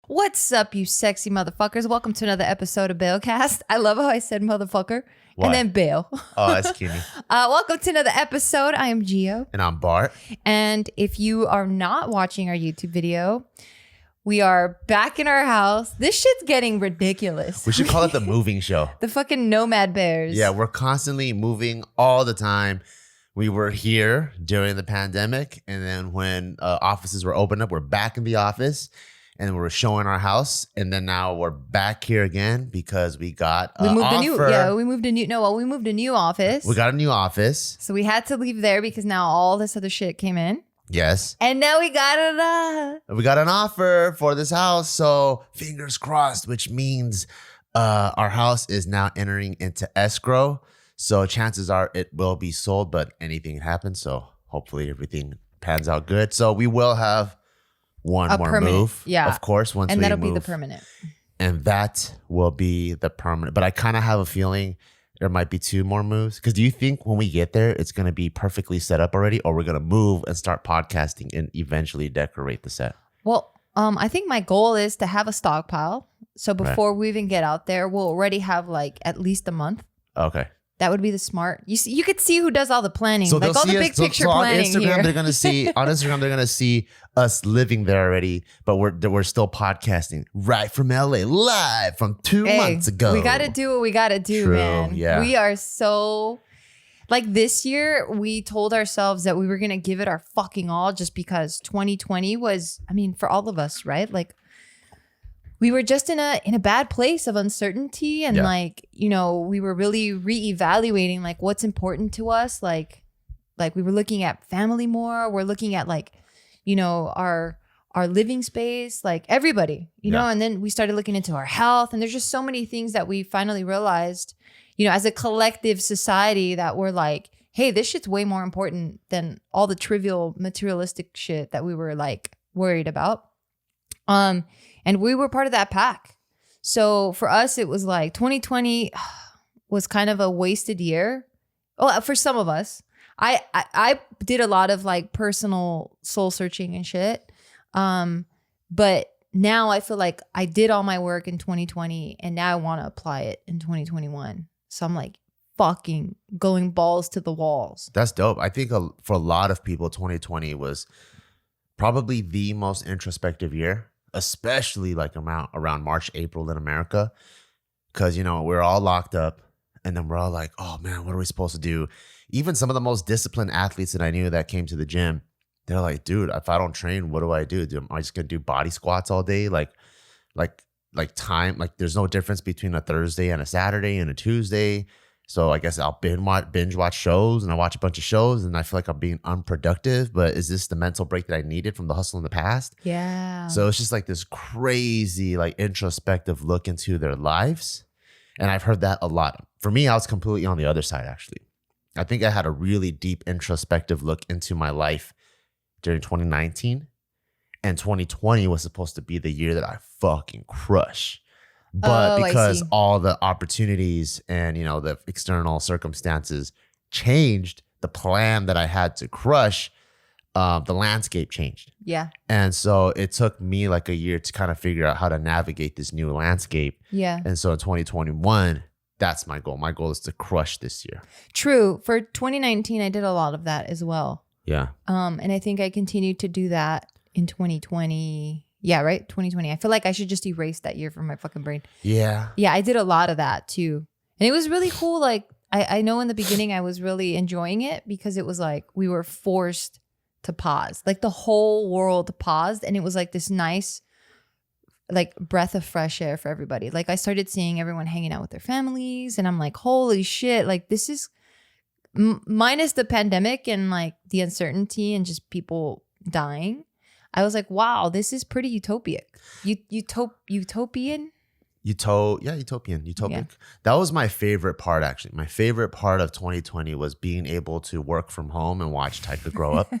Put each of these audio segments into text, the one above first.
What's up, you sexy motherfuckers? Welcome to another episode of Bailcast. I love how I said motherfucker and then bail. Oh, that's cute. Welcome to another episode. I am Gio. And I'm Bart. And if you are not watching our YouTube video, we are back in our house. This shit's getting ridiculous. We should call it the moving show. The fucking nomad bears. Yeah, we're constantly moving all the time. We were here during the pandemic. And then when offices were opened up, we're back in the office. And we're showing our house, and then now we're back here again because we got we moved offer. we moved a new office. We got a new office. So we had to leave there because now all this other shit came in. Yes. And now we got an offer for this house. So fingers crossed, which means our house is now entering into escrow. So chances are it will be sold, but anything happens. So hopefully everything pans out good. So we will have one more permanent move, of course, once we move. And that'll be the permanent. And that will be the permanent. But I kind of have a feeling there might be two more moves. Because do you think when we get there, it's going to be perfectly set up already? Or we're going to move and start podcasting and eventually decorate the set? Well, I think my goal is to have a stockpile. So before we even get out there, we'll already have like at least a month. Okay. That would be the smart. You could see who does all the planning, so like all the big picture planning on Instagram, here. They're gonna see on Instagram. They're gonna see us living there already, but we're still podcasting right from LA, live from 2 months ago. We got to do what we got to do, man. Yeah. We are so like this year. We told ourselves that we were gonna give it our fucking all, just because 2020 was. I mean, for all of us, right? Like. We were just in a bad place of uncertainty, and we were really reevaluating like what's important to us. Like we were looking at family more. We're looking at our living space, like everybody, you know. And then we started looking into our health, and there's just so many things that we finally realized, as a collective society, that we're like, hey, this shit's way more important than all the trivial materialistic shit that we were like worried about. And we were part of that pack. So for us, it was like 2020 was kind of a wasted year. Well, for some of us, I did a lot of like personal soul searching and shit. But now I feel like I did all my work in 2020, and now I want to apply it in 2021. So I'm like fucking going balls to the walls. That's dope. I think for a lot of people, 2020 was probably the most introspective year. Especially like around March, April in America, because we're all locked up, and then we're all like, oh man, what are we supposed to do? Even some of the most disciplined athletes that I knew that came to the gym, they're like, dude, if I don't train, what do I do? Am I just gonna do body squats all day? Like time, like there's no difference between a Thursday and a Saturday and a Tuesday. So I guess I'll binge watch shows, and I watch a bunch of shows, and I feel like I'm being unproductive. But is this the mental break that I needed from the hustle in the past? Yeah. So it's just like this crazy, like introspective look into their lives. And I've heard that a lot. For me, I was completely on the other side, actually. I think I had a really deep introspective look into my life during 2019. And 2020 was supposed to be the year that I fucking crush. But because all the opportunities and, the external circumstances changed, the plan that I had to crush, the landscape changed. Yeah. And so it took me like a year to kind of figure out how to navigate this new landscape. Yeah. And so in 2021, that's my goal. My goal is to crush this year. True. For 2019, I did a lot of that as well. Yeah. And I think I continued to do that in 2020. Yeah, right? 2020. I feel like I should just erase that year from my fucking brain. Yeah. Yeah, I did a lot of that too. And it was really cool. Like, I know in the beginning I was really enjoying it because it was like we were forced to pause. Like the whole world paused, and it was like this nice like breath of fresh air for everybody. Like I started seeing everyone hanging out with their families, and I'm like, holy shit, like this is minus the pandemic and like the uncertainty and just people dying. I was like, wow, this is pretty utopian. Utopian. Yeah. That was my favorite part, actually. My favorite part of 2020 was being able to work from home and watch Tyka grow up.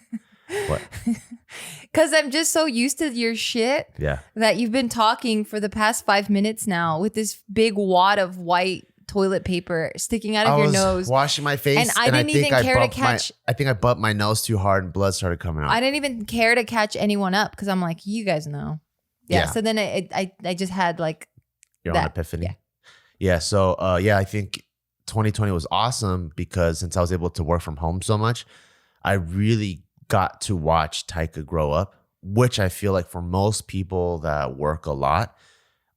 What? Because I'm just so used to your shit that you've been talking for the past 5 minutes now with this big wad of white toilet paper sticking out of your nose. Washing my face, and I didn't even care to catch. I think I bumped my nose too hard and blood started coming out. I didn't even care to catch anyone up because I'm like, you guys know. Yeah. So then I just had like your that. own epiphany. Yeah. Yeah. So I think 2020 was awesome because since I was able to work from home so much, I really got to watch Taika grow up, which I feel like for most people that work a lot,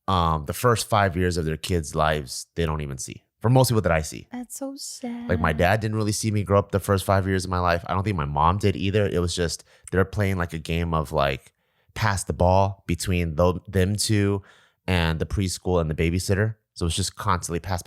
the first 5 years of their kids' lives, they don't even see. For most people that I see. That's so sad. Like my dad didn't really see me grow up the first 5 years of my life. I don't think my mom did either. It was just they're playing like a game of like pass the ball between them two and the preschool and the babysitter. So it's just constantly pass.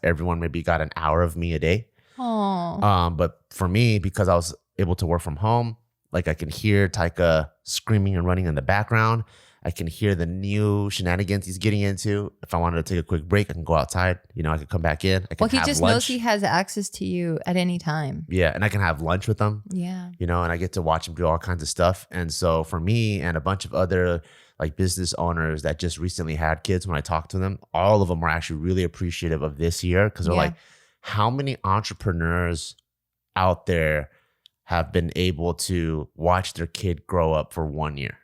Everyone maybe got an hour of me a day. Oh. But for me, because I was able to work from home, like I can hear Taika screaming and running in the background. I can hear the new shenanigans he's getting into. If I wanted to take a quick break, I can go outside. You know, I could come back in. I can Well, he have just lunch. knows he has access to you at any time. Yeah, and I can have lunch with him. Yeah. You know, and I get to watch him do all kinds of stuff. And so for me and a bunch of other like business owners that just recently had kids, when I talked to them, all of them were actually really appreciative of this year because they're like, how many entrepreneurs out there have been able to watch their kid grow up for 1 year?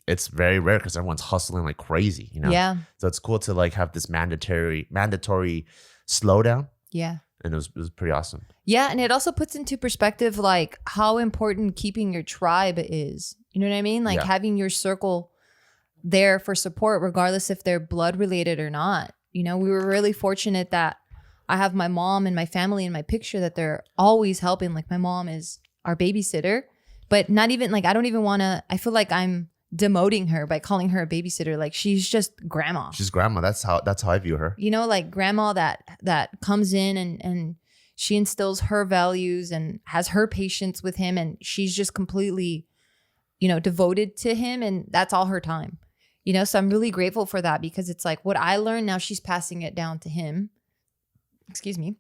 It's very rare because everyone's hustling like crazy, you know? Yeah. So it's cool to like have this mandatory slowdown. Yeah. And it was pretty awesome. Yeah. And it also puts into perspective like how important keeping your tribe is. You know what I mean? Like having your circle there for support, regardless if they're blood related or not. You know, we were really fortunate that I have my mom and my family in my picture that they're always helping. Like my mom is our babysitter, but not even like, I don't even want to, I feel like I'm demoting her by calling her a babysitter. Like she's just grandma. She's grandma. That's how I view her. You know, like grandma that comes in and she instills her values and has her patience with him. And she's just completely, you know, devoted to him. And that's all her time, you know? So I'm really grateful for that because it's like what I learned, now she's passing it down to him. Excuse me.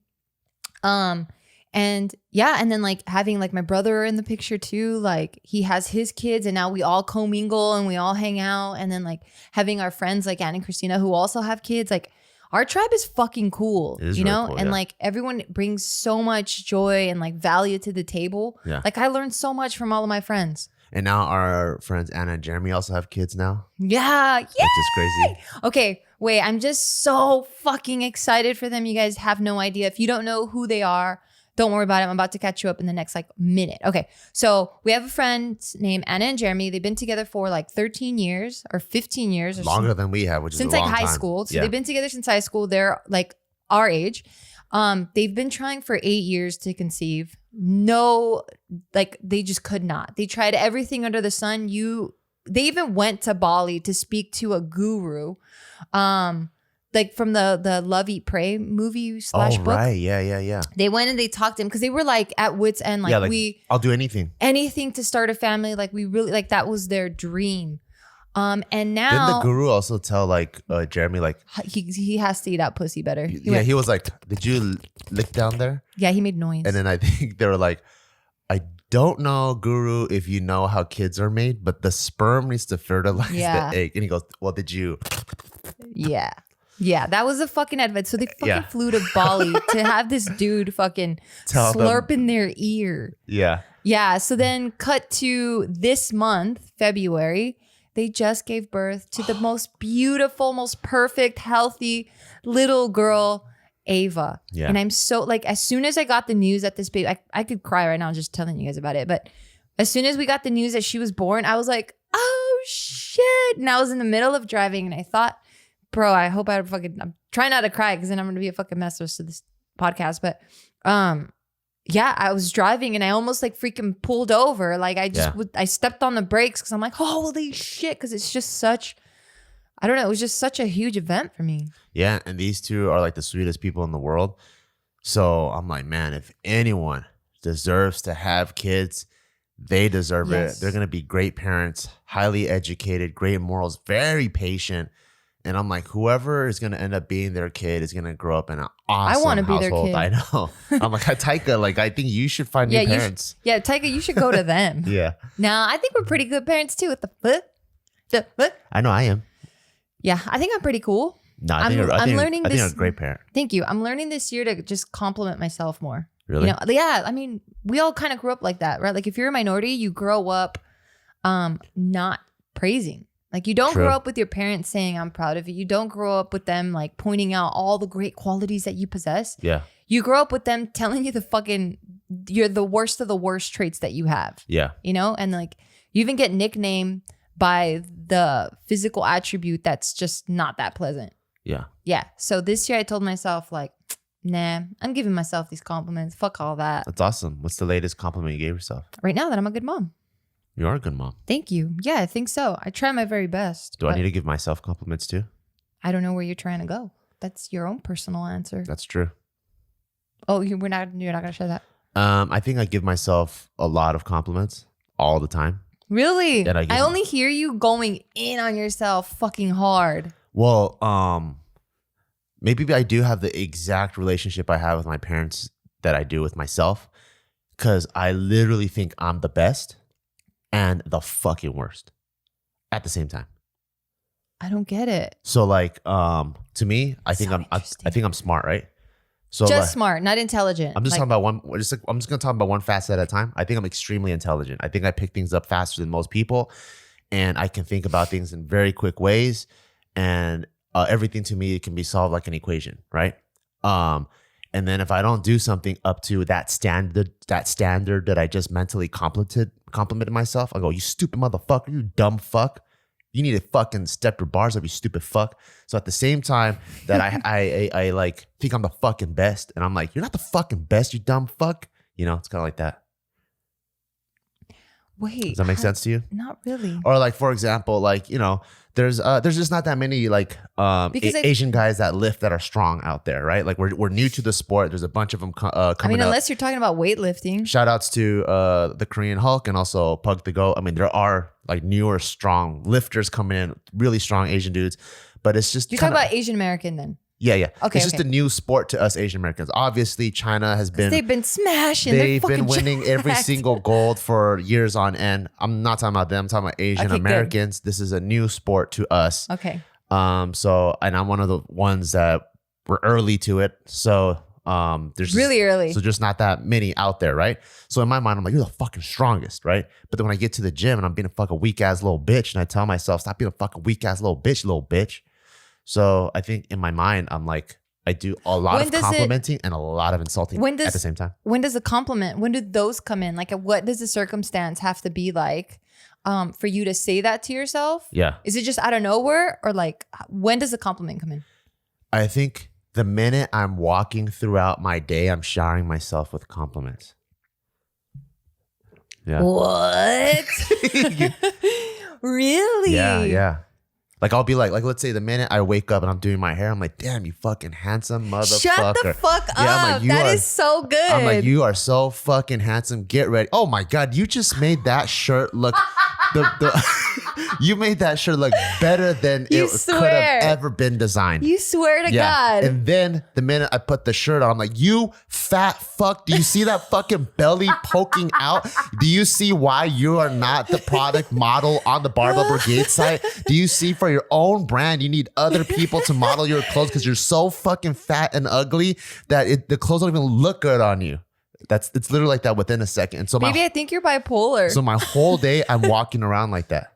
And yeah, and then like having like my brother in the picture too, like he has his kids and now we all commingle and we all hang out. And then like having our friends like Anne and Christina who also have kids, like our tribe is fucking cool, you know? Cool, and like everyone brings so much joy and like value to the table. Yeah. Like I learned so much from all of my friends. And now our friends Anna and Jeremy also have kids now. Yeah. Yay! Which is crazy. Okay, wait, I'm just so fucking excited for them. You guys have no idea. If you don't know who they are, don't worry about it. I'm about to catch you up in the next like minute. Okay. So we have a friend named Anna and Jeremy. They've been together for like 13 years or 15 years. Or longer than we have, which is since a long like high time. school. So they've been together since high school. They're like our age. They've been trying for 8 years to conceive. No, like they just could not. They tried everything under the sun. They even went to Bali to speak to a guru. Like from the Love Eat Pray movie / book. Right. Yeah. They went and they talked to him because they were like at wit's end. Like, I'll do anything to start a family. Like we really, like that was their dream. And now didn't the guru also tell like Jeremy like he has to eat out pussy better. He was like, did you lick down there? Yeah, he made noise. And then I think they were like, I don't know, guru, if you know how kids are made, but the sperm needs to fertilize the egg. And he goes, well, did you? Yeah, that was a fucking advice. So they fucking flew to Bali to have this dude fucking slurp in their ear. Yeah. Yeah. So then cut to this month, February, they just gave birth to the most beautiful, most perfect, healthy little girl, Ava. Yeah. And I'm so like, as soon as I got the news that this baby, I could cry right now just telling you guys about it. But as soon as we got the news that she was born, I was like, oh shit. And I was in the middle of driving and I thought, bro, I hope I'm trying not to cry because then I'm going to be a fucking mess the rest of this podcast. But yeah, I was driving and I almost like freaking pulled over. Like I stepped on the brakes because I'm like, holy shit. Because it's just such, I don't know. It was just such a huge event for me. Yeah. And these two are like the sweetest people in the world. So I'm like, man, if anyone deserves to have kids, they deserve it. They're going to be great parents, highly educated, great morals, very patient. And I'm like, whoever is going to end up being their kid is going to grow up in an awesome household. I want to be their kid. I know. I'm like, Taika, like, I think you should find new parents. Taika, you should go to them. Yeah. No, I think we're pretty good parents too. What the fuck? I know I am. Yeah, I think I'm pretty cool. No, I think you're a great parent. Thank you. I'm learning this year to just compliment myself more. Really? You know, yeah, I mean, we all kind of grew up like that, right? Like if you're a minority, you grow up not praising. Like you don't True. grow up with your parents saying, I'm proud of you. You don't grow up with them like pointing out all the great qualities that you possess. Yeah. You grow up with them telling you you're the worst of the worst traits that you have. Yeah. You know? And like you even get nicknamed by the physical attribute that's just not that pleasant. Yeah. Yeah. So this year I told myself like, nah, I'm giving myself these compliments. Fuck all that. That's awesome. What's the latest compliment you gave yourself? Right now that I'm a good mom. You are a good mom. Thank you. Yeah, I think so. I try my very best. Do I need to give myself compliments too? I don't know where you're trying to go. That's your own personal answer. That's true. Oh, you're not gonna share that. I think I give myself a lot of compliments all the time. Really? And I only hear you going in on yourself fucking hard. Well, maybe I do have the exact relationship I have with my parents that I do with myself, because I literally think I'm the best and the fucking worst at the same time. I don't get it. So like, to me, I think I'm smart, right? So just like, smart, not intelligent. I'm just talking about one. I'm just gonna talk about one facet at a time. I think I'm extremely intelligent. I think I pick things up faster than most people, and I can think about things in very quick ways. And everything to me can be solved like an equation, right? And then if I don't do something up to that standard that I just mentally complimented myself, I go, "You stupid motherfucker, you dumb fuck. You need to fucking step your bars up, you stupid fuck." So at the same time that I like think I'm the fucking best, and I'm like, "You're not the fucking best, you dumb fuck." You know, it's kind of like that. Wait, does that make sense to you? Not really. Or like, for example, like, you know, there's just not that many like Asian guys that lift that are strong out there, right? Like we're new to the sport. There's a bunch of them coming I mean, up. unless you're talking about weightlifting. Shout outs to the Korean Hulk and also Pug the Goat. I mean, there are like newer, strong lifters coming in, really strong Asian dudes. But it's just You're talking about Asian American then. Yeah. Okay. It's just a new sport to us Asian Americans. Obviously, China has been. They've been smashing. They've been winning every single gold for years on end. I'm not talking about them. I'm talking about Asian Americans. Good. This is a new sport to us. Okay. So, and I'm one of the ones that were early to it. So, there's really early. So just not that many out there, right? So in my mind, I'm like, you're the fucking strongest, right? But then when I get to the gym and I'm being a fucking weak ass little bitch, and I tell myself, stop being a fucking weak ass little bitch. So I think in my mind, I'm like, I do a lot of complimenting and a lot of insulting at the same time. When does a compliment, when do those come in? Like what does the circumstance have to be like for you to say that to yourself? Yeah. Is it just out of nowhere, or like when does a compliment come in? I think the minute I'm walking throughout my day, I'm showering myself with compliments. Yeah. What? Really? Yeah. Like I'll be like let's say the minute I wake up and I'm doing my hair, I'm like, damn, you fucking handsome motherfucker. Shut the fuck up. I'm like, that is so good. I'm like, you are so fucking handsome. Get ready. Oh my God, you just made that shirt look you made that shirt look better than it could have ever been designed. You swear to God. And then the minute I put the shirt on, I'm like, you fat fuck. Do you see that fucking belly poking out? Do you see why you are not the product model on the Barbell Brigade site? Do you see for your own brand, you need other people to model your clothes because you're so fucking fat and ugly that the clothes don't even look good on you. It's literally like that within a second. And so maybe I think you're bipolar. So my whole day I'm walking around like that.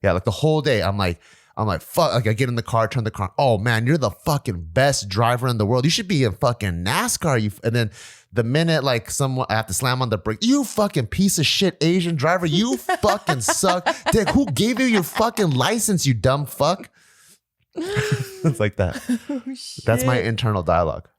Yeah, like the whole day I'm like fuck. Like I get in the car, turn the car. Oh man, you're the fucking best driver in the world. You should be in fucking NASCAR. And then the minute like I have to slam on the brake, you fucking piece of shit Asian driver. You fucking suck. Dick, who gave you your fucking license? You dumb fuck. It's like that. Oh, that's my internal dialogue.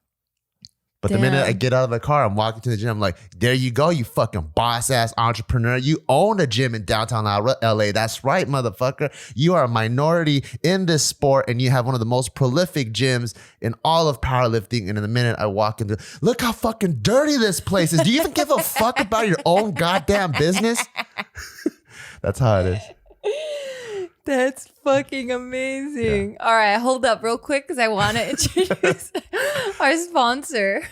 But the minute I get out of the car, I'm walking to the gym, I'm like, there you go, you fucking boss ass entrepreneur. You own a gym in downtown LA. That's right, motherfucker. You are a minority in this sport and you have one of the most prolific gyms in all of powerlifting. And in the minute I walk into, look how fucking dirty this place is. Do you even give a fuck about your own goddamn business? That's how it is. That's fucking amazing. Yeah. All right, hold up real quick because I want to introduce our sponsor.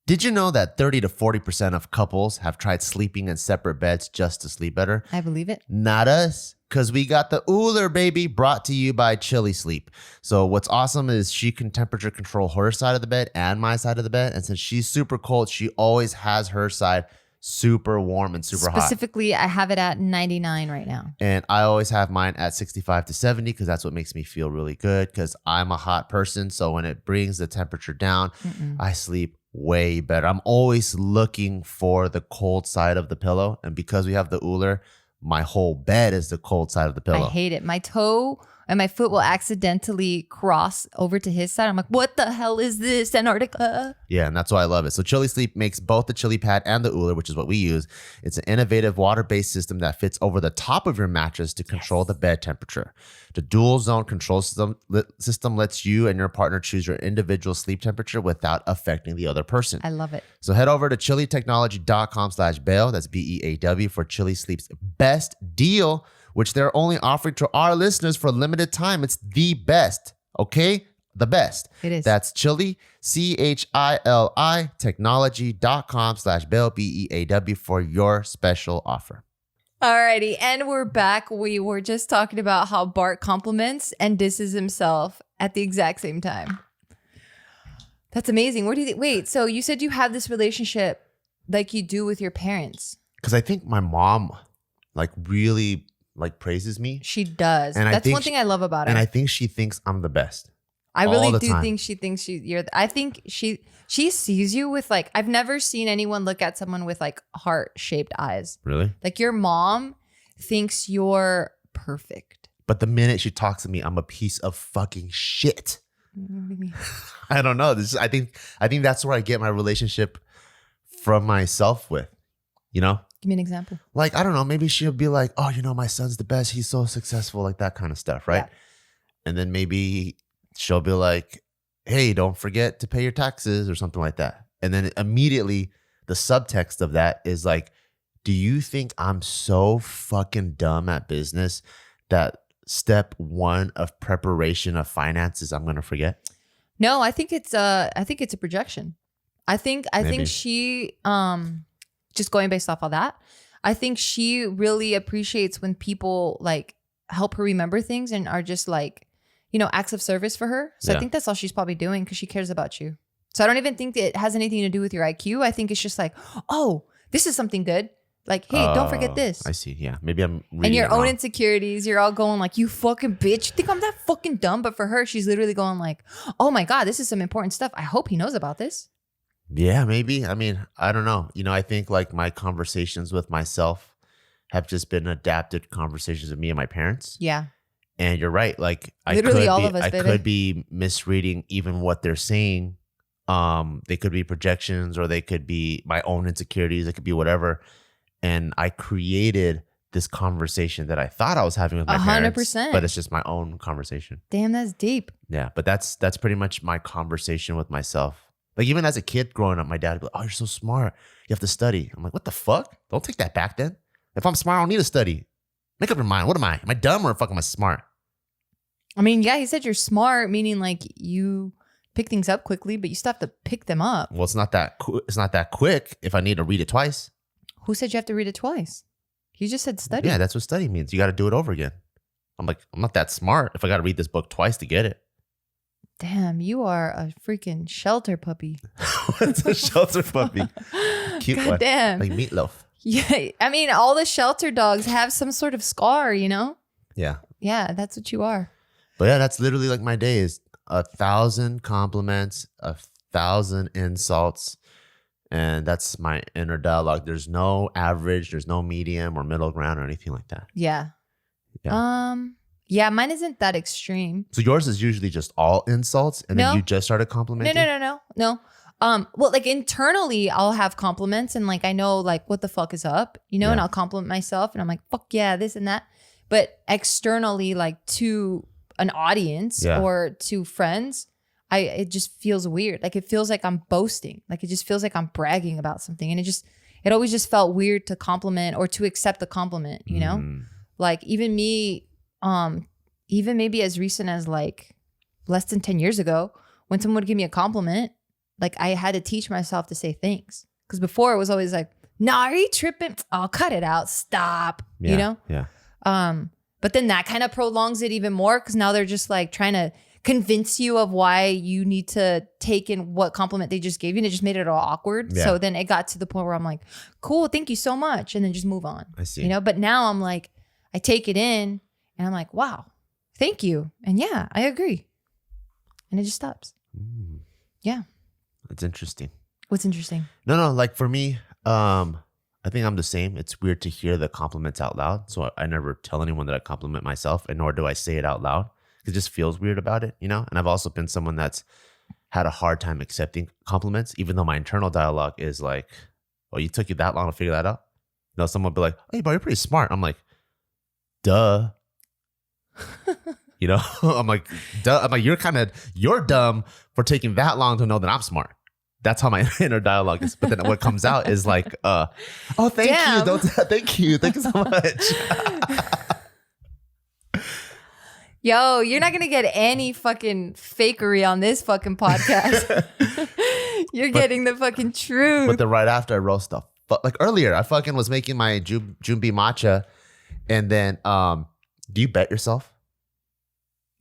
Did you know that 30 to 40% of couples have tried sleeping in separate beds just to sleep better? I believe it. Not us, because we got the Ooler, baby, brought to you by Chili Sleep. So what's awesome is she can temperature control her side of the bed and my side of the bed. And since she's super cold, she always has her side super warm and super hot. Specifically, I have it at 99 right now. And I always have mine at 65 to 70 because that's what makes me feel really good because I'm a hot person. So when it brings the temperature down, I sleep way better. I'm always looking for the cold side of the pillow. And because we have the Uller, my whole bed is the cold side of the pillow. I hate it. My toe and my foot will accidentally cross over to his side. I'm like, what the hell is this, Antarctica? Yeah, and that's why I love it. So Chili Sleep makes both the Chili Pad and the Uller, which is what we use. It's an innovative water-based system that fits over the top of your mattress to control the bed temperature. The dual zone control system lets you and your partner choose your individual sleep temperature without affecting the other person. I love it. So head over to chilitechnology.com/Beal. That's BEAW for Chili Sleep's best deal, which they're only offering to our listeners for a limited time. It's the best, okay? The best. It is. That's Chili, CHILI, technology.com/Beal, BEAW for your special offer. Alrighty, and we're back. We were just talking about how Bart compliments and disses himself at the exact same time. That's amazing. What do you think? Wait, so you said you have this relationship like you do with your parents. Because I think my mom really praises me. She does. And That's one thing I love about her. And I think she thinks I'm the best. I really all the do time. think she thinks you're. I think she sees you with I've never seen anyone look at someone with heart-shaped eyes. Really? Like your mom thinks you're perfect. But the minute she talks to me, I'm a piece of fucking shit. What do you mean? I don't know. I think that's where I get my relationship from myself with, you know? Give me an example. I don't know. Maybe she'll be like, oh, my son's the best. He's so successful, like that kind of stuff, right? Yeah. And then maybe she'll be like, hey, don't forget to pay your taxes or something like that. And then immediately the subtext of that is like, do you think I'm so fucking dumb at business that step one of preparation of finances I'm going to forget? No, I think it's a projection. I think she just going based off of that, I think she really appreciates when people help her remember things and are just acts of service for her. So I think that's all she's probably doing because she cares about you. So I don't even think it has anything to do with your IQ. I think it's just oh, this is something good. Hey, don't forget this. I see. Yeah. Maybe I'm reading and your it own wrong. insecurities, you're all going you fucking bitch. You think I'm that fucking dumb? But for her, she's literally going oh my God, this is some important stuff. I hope he knows about this. Yeah, maybe. I mean, I don't know. I think my conversations with myself have just been adapted conversations with me and my parents. Yeah. And you're right. I could be misreading even what they're saying. They could be projections or they could be my own insecurities. It could be whatever. And I created this conversation that I thought I was having with my 100%. parents, but it's just my own conversation. Damn, that's deep. Yeah, but that's pretty much my conversation with myself. Even as a kid growing up, my dad would be like, oh, you're so smart. You have to study. I'm like, what the fuck? Don't take that back then. If I'm smart, I don't need to study. Make up your mind. What am I? Am I dumb or fucking am I smart? I mean, yeah, he said you're smart, meaning you pick things up quickly, but you still have to pick them up. Well, it's not that quick if I need to read it twice. Who said you have to read it twice? You just said study. Yeah, that's what study means. You got to do it over again. I'm like, I'm not that smart if I got to read this book twice to get it. Damn, you are a freaking shelter puppy. What's a shelter puppy? Cute God one. damn. Like Meatloaf. Yeah, I mean, all the shelter dogs have some sort of scar, Yeah. Yeah, that's what you are. But yeah, that's literally my day is 1,000 compliments, 1,000 insults. And that's my inner dialogue. There's no average, there's no medium or middle ground or anything like that. Yeah. Yeah. Yeah, mine isn't that extreme. So yours is usually just all insults and then you just started complimenting? No. Well, internally I'll have compliments and I know what the fuck is up, and I'll compliment myself and I'm like, fuck yeah, this and that. But externally, to an audience or to friends, it just feels weird. It feels like I'm boasting. It just feels like I'm bragging about something. And it always just felt weird to compliment or to accept the compliment, even me, even maybe as recent as less than 10 years ago, when someone would give me a compliment, I had to teach myself to say thanks. Because before it was always nah, are you tripping? Oh, cut it out. Stop. Yeah. But then that kind of prolongs it even more because now they're just trying to convince you of why you need to take in what compliment they just gave you, and it just made it all awkward. Yeah. So then it got to the point where I'm like, cool, thank you so much, and then just move on. I see. You know, but now I'm like, I take it in and I'm like, wow, thank you. And yeah, I agree. And it just stops. Yeah. That's interesting. What's interesting? No, like for me, I think I'm the same. It's weird to hear the compliments out loud. So I never tell anyone that I compliment myself, and nor do I say it out loud. It just feels weird about it, you know? And I've also been someone that's had a hard time accepting compliments, even though my internal dialogue is like, oh, you took you that long to figure that out? You know, someone will be like, hey, bro, you're pretty smart. I'm like, duh. You know, I'm like, duh. I'm like, you're dumb for taking that long to know that I'm smart. That's how my inner dialogue is. But then what comes out is like, oh, thank Damn. you. Thank you so much. Yo, you're not going to get any fucking fakery on this fucking podcast. You're getting the fucking truth. But then right after I roast the like earlier, I fucking was making my Junbi matcha. And then, do you bet yourself?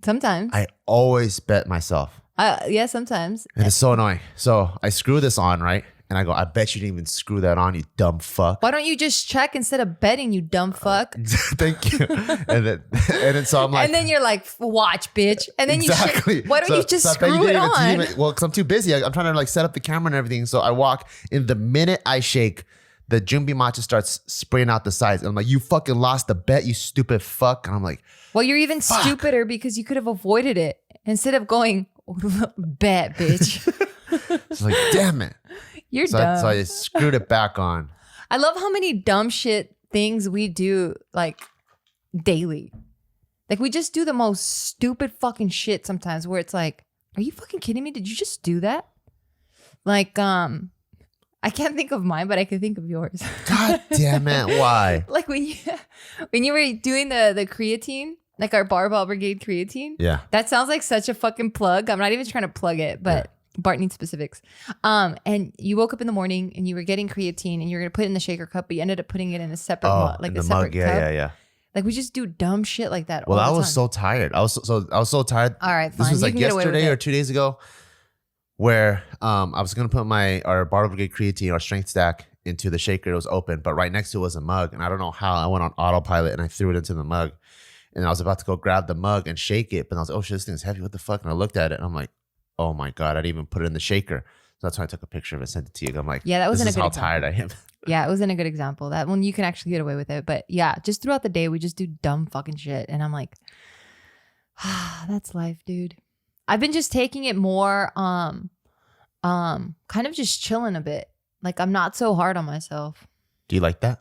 Sometimes. I always bet myself. Yeah, sometimes. And it's so annoying. So I screw this on, right? And I go, I bet you didn't even screw that on, you dumb fuck. Why don't you just check instead of betting, you dumb fuck? Thank you. And then so I'm like, and then you're like, watch, bitch. And then exactly. you why don't you just I bet screw you it didn't on? even well, because I'm too busy. I'm trying to like set up the camera and everything. So I walk, and the minute I shake, the Junbi matcha starts spraying out the sides. And I'm like, you fucking lost the bet, you stupid fuck. And I'm like, well, you're even stupider because you could have avoided it instead of going, bet, bitch. it's like, damn it. You're So dumb. so I screwed it back on. I love how many dumb shit things we do like daily. Like we just do the most stupid fucking shit sometimes where it's like, are you fucking kidding me? Did you just do that? Like, I can't think of mine, but I can think of yours. God damn it. Why? Like when you were doing the creatine, like our Barbell Brigade creatine. Yeah. That sounds like such a fucking plug. I'm not even trying to plug it, but Bart needs specifics. And you woke up in the morning and you were getting creatine and you were gonna put it in the shaker cup, but you ended up putting it in a separate mug, like in a the separate mug. cup. Yeah. Like we just do dumb shit like that. Well, all I the was time. so tired. I was so tired. All right, This fine. was You like can get away with yesterday it. or 2 days ago, where I was gonna put our Barbell Brigade creatine, our strength stack, into the shaker. It was open, but right next to it was a mug, and I don't know how I went on autopilot and I threw it into the mug, and I was about to go grab the mug and shake it, but I was like, oh shit, this thing's heavy. What the fuck? And I looked at it, and I'm like, oh my god, I didn't even put it in the shaker. So that's why I took a picture of it, sent it to you. I'm like, Yeah, that wasn't this a is good how example. tired I am. Yeah, it wasn't a good example. That one you can actually get away with it. But yeah, just throughout the day, we just do dumb fucking shit. And I'm like, that's life, dude. I've been just taking it more, kind of just chilling a bit. Like I'm not so hard on myself. Do you like that?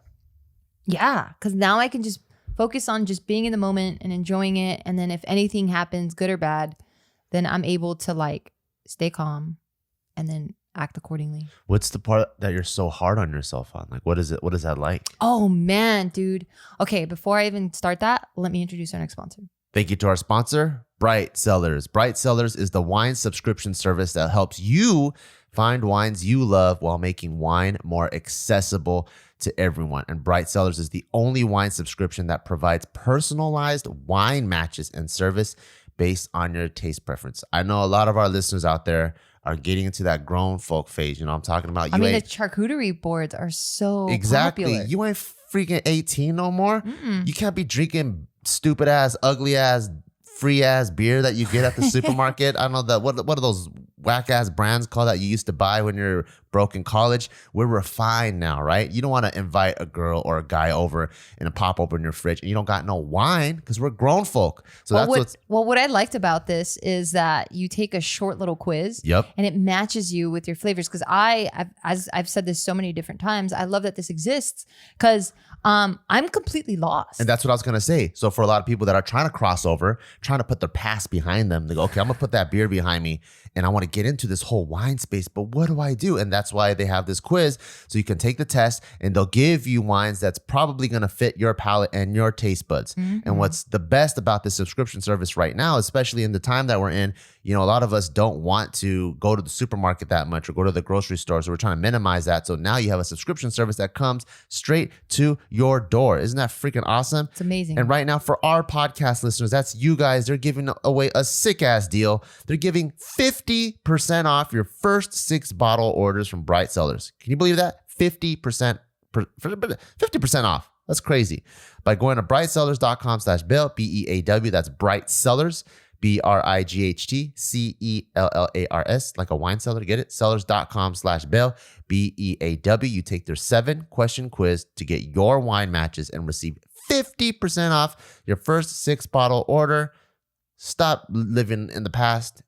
Yeah, because now I can just focus on just being in the moment and enjoying it. And then if anything happens, good or bad, then I'm able to like stay calm and then act accordingly. What's the part that you're so hard on yourself on? Like, what is it? What is that like? Oh man, dude. Okay, before I even start that, let me introduce our next sponsor. Thank you to our sponsor, Bright Cellars. Bright Cellars is the wine subscription service that helps you find wines you love while making wine more accessible to everyone. And Bright Cellars is the only wine subscription that provides personalized wine matches and service based on your taste preference. I know a lot of our listeners out there are getting into that grown folk phase. You know what I'm talking about? I mean, the charcuterie boards are so popular. You ain't freaking 18 no more. You can't be drinking stupid ass, ugly ass, free ass beer that you get at the supermarket. I don't know that what are those whack ass brands called that you used to buy when you're broke in college? We're refined now, right? You don't want to invite a girl or a guy over and pop open your fridge and you don't got no wine because we're grown folk. So what I liked about this is that you take a short little quiz. Yep. And it matches you with your flavors. Because I've said this so many different times. I love that this exists because I'm completely lost. And that's what I was going to say. So for a lot of people that are trying to cross over, trying to put their past behind them, they go, okay, I'm going to put that beer behind me and I want to get into this whole wine space, but what do I do? And that's that's why they have this quiz. So you can take the test and they'll give you wines that's probably going to fit your palate and your taste buds. And what's the best about this subscription service right now, especially in the time that we're in, you know, a lot of us don't want to go to the supermarket that much or go to the grocery store. So we're trying to minimize that. So now you have a subscription service that comes straight to your door. Isn't that freaking awesome? It's amazing. And right now for our podcast listeners, that's you guys, they're giving away a sick ass deal. They're giving 50% off your first 6 bottle orders from Bright Cellars. Can you believe that? 50% off. That's crazy. By going to brightcellars.com/Bill, BEAW, that's Bright Cellars, BRIGHTCELLARS, like a wine cellar, get it? Cellars.com/Bill, BEAW. You take their 7-question quiz to get your wine matches and receive 50% off your first 6 bottle order. Stop living in the past.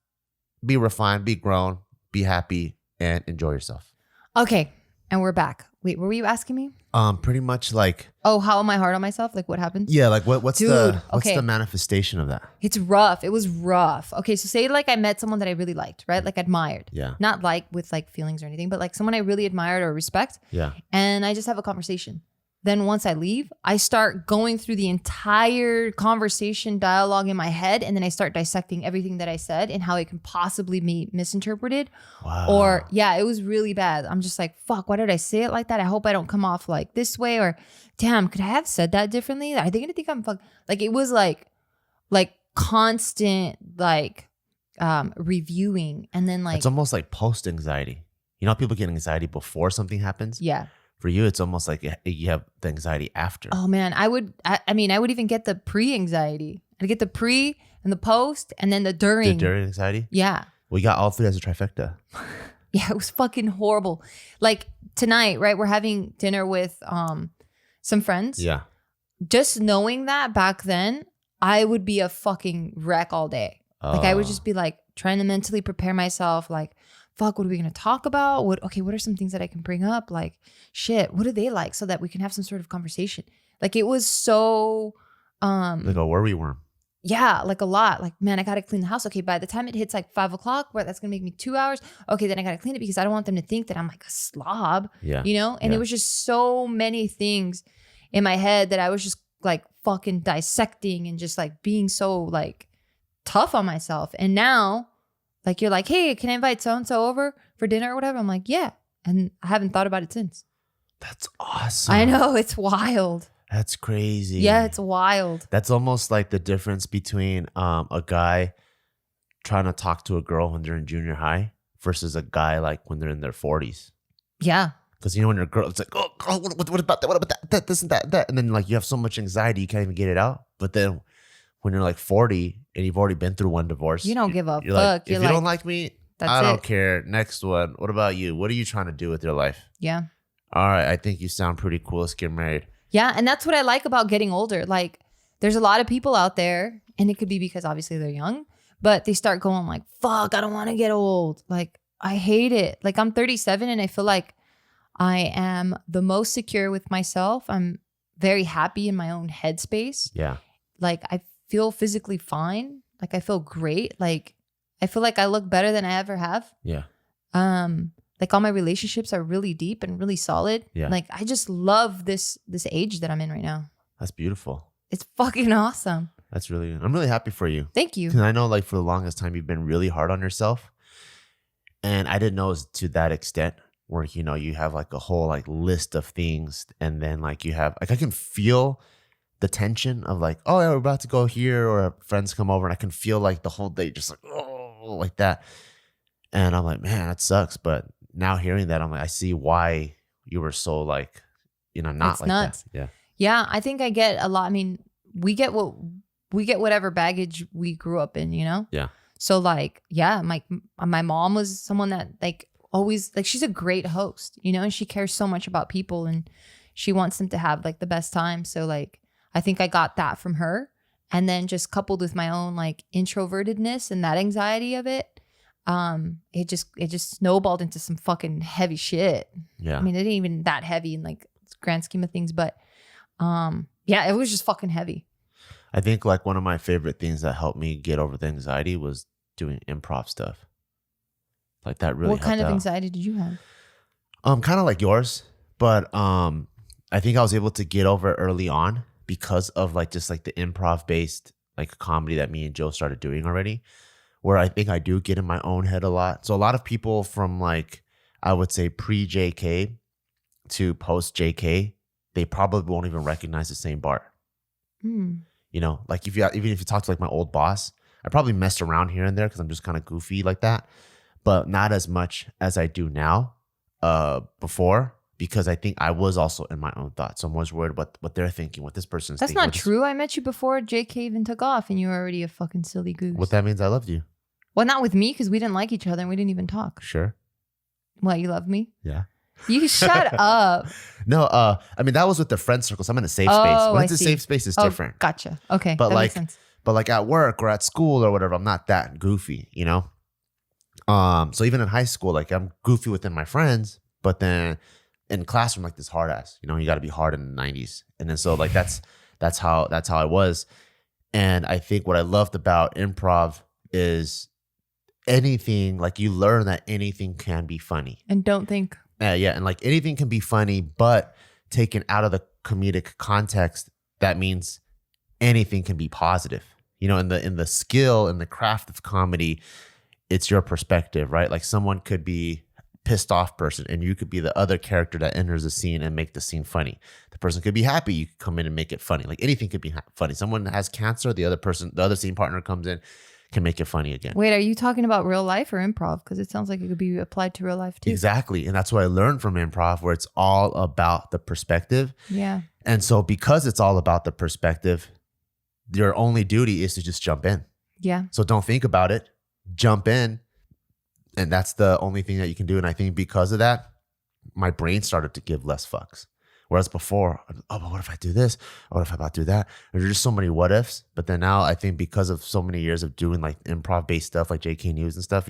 Be refined, be grown, be happy, and enjoy yourself. Okay. And we're back. Wait, what were you asking me? Pretty much like, oh, how am I hard on myself? Like what happened? yeah, like what's the okay. manifestation of that? It's rough. It was rough. Okay, so say like I met someone that I really liked, right? Like admired. Yeah. Not like with like feelings or anything, but like someone I really admired or respect. Yeah. And I just have a conversation. Then once I leave, I start going through the entire conversation dialogue in my head. And then I start dissecting everything that I said and how it can possibly be misinterpreted. Wow. Or yeah, it was really bad. I'm just like, fuck, why did I say it like that? I hope I don't come off like this way. Or damn, could I have said that differently? Are they gonna think I'm fuck? Like it was like constant like reviewing. And then like it's almost like post anxiety. You know how people get anxiety before something happens? yeah. For you, it's almost like you have the anxiety after. Oh man, I would even get the pre-anxiety. I'd get the pre and the post and then the during. The during anxiety? Yeah. We got all 3 as a trifecta. Yeah, it was fucking horrible. Like tonight, right? We're having dinner with some friends. Yeah. Just knowing that back then, I would be a fucking wreck all day. Like I would just be like trying to mentally prepare myself, like, fuck, what are we going to talk about? What are some things that I can bring up? Like, shit, what do they like so that we can have some sort of conversation? Like, it was so... like a worry worm. Yeah, like a lot. Like, man, I got to clean the house. Okay, by the time it hits like 5 o'clock, where that's going to make me 2 hours. Okay, then I got to clean it because I don't want them to think that I'm like a slob, Yeah. you know? And it was just so many things in my head that I was just like fucking dissecting and just like being so like tough on myself. And now... like you're like, hey, can I invite so-and-so over for dinner or whatever? I'm like, yeah. And I haven't thought about it since. That's awesome. I know, it's wild. That's crazy. Yeah, it's wild. That's almost like the difference between a guy trying to talk to a girl when they're in junior high versus a guy like when they're in their 40s. Yeah. Because you know when you're a girl, it's like, oh, what about that? What about that? This and that. And then like you have so much anxiety, you can't even get it out. But then when you're like 40 and you've already been through one divorce, You don't give a you're fuck. like, You're if like, you don't like me, that's I don't it. care. Next one. What about you? What are you trying to do with your life? Yeah. All right, I think you sound pretty cool. Let's get married. Yeah. And that's what I like about getting older. Like, there's a lot of people out there, and it could be because obviously they're young, but they start going like, fuck, I don't want to get old. Like, I hate it. Like, I'm 37 and I feel like I am the most secure with myself. I'm very happy in my own headspace. Yeah. Like, I feel physically fine. Like, I feel great. Like, I feel like I look better than I ever have. Yeah. Like, all my relationships are really deep and really solid. Yeah. Like, I just love this age that I'm in right now. That's beautiful. It's fucking awesome. That's really, I'm really happy for you. Thank you. Because I know like for the longest time you've been really hard on yourself. And I didn't know it was to that extent where, you know, you have like a whole like list of things. And then like you have, like I can feel the tension of like, oh, yeah, we're about to go here, or friends come over, and I can feel like the whole day just like, oh, like that. And I'm like, man, that sucks. But now hearing that, I'm like, I see why you were so like, you know, not It's like nuts. that. Yeah. Yeah, I think I get a lot. I mean, we get whatever baggage we grew up in, you know? Yeah. So like, yeah, my mom was someone that like always, like, she's a great host, you know, and she cares so much about people and she wants them to have like the best time. So like, I think I got that from her. And then just coupled with my own like introvertedness and that anxiety of it, it just snowballed into some fucking heavy shit. Yeah. I mean, it ain't even that heavy in like grand scheme of things, but yeah, it was just fucking heavy. I think like one of my favorite things that helped me get over the anxiety was doing improv stuff. Like that really What kind of helped out. anxiety did you have? Kind of like yours, but I think I was able to get over it early on because of like just like the improv based like comedy that me and Joe started doing already, where I think I do get in my own head a lot. So a lot of people from like, I would say pre JK to post JK, they probably won't even recognize the same Bart. Hmm. You know, like even if you talk to like my old boss, I probably messed around here and there because I'm just kind of goofy like that, but not as much as I do now. Before, because I think I was also in my own thoughts. So I'm always worried about what they're thinking, what this person's That's thinking. not true. I met you before JK even took off and you were already a fucking silly goose. What that means, I loved you. Well, not with me because we didn't like each other and we didn't even talk. Sure. What, you love me? Yeah. You shut up. No, I mean, that was with the friend circle. So I'm in a safe space. Oh, When I it's a see. safe space, it's different. Gotcha. Okay. But that like, makes sense. but like at work or at school or whatever, I'm not that goofy, you know? So even in high school, like I'm goofy within my friends, but then in classroom, like this hard ass, you know, you got to be hard in the 90s. And then so like that's how I was. And I think what I loved about improv is anything, like you learn that anything can be funny. And don't think. Yeah, and like anything can be funny, but taken out of the comedic context, that means anything can be positive. You know, in the skill and the craft of comedy, it's your perspective, right? Like someone could be pissed off person and you could be the other character that enters the scene and make the scene funny. The person could be happy, you could come in and make it funny. Like anything could be funny. Someone has cancer, the other scene partner comes in, can make it funny again. Wait, are you talking about real life or improv? Because it sounds like it could be applied to real life too. Exactly. And that's what I learned from improv, where it's all about the perspective. Yeah. And so because it's all about the perspective, your only duty is to just jump in. Yeah. So don't think about it, jump in. And that's the only thing that you can do. And I think because of that, my brain started to give less fucks. Whereas before, oh, but what if I do this? What if I do that? There's just so many what ifs. But then now I think because of so many years of doing like improv based stuff like JK News and stuff,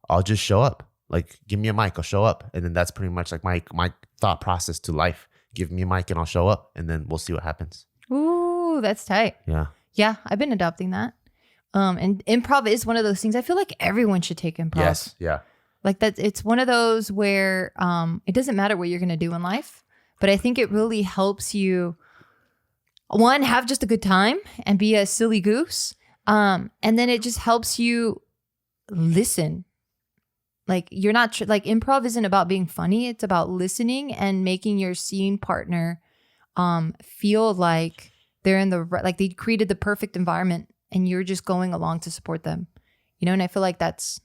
I'll just show up. Like, give me a mic, I'll show up. And then that's pretty much like my thought process to life. Give me a mic and I'll show up. And then we'll see what happens. Ooh, that's tight. Yeah. Yeah, I've been adopting that. And improv is one of those things. I feel like everyone should take improv. Yes. Yeah. Like that, it's one of those where it doesn't matter what you're going to do in life, but I think it really helps you, one, have just a good time and be a silly goose. And then it just helps you listen. Like you're not, like improv isn't about being funny. It's about listening and making your scene partner feel like they're in the, like they created the perfect environment and you're just going along to support them, you know? And I feel like that's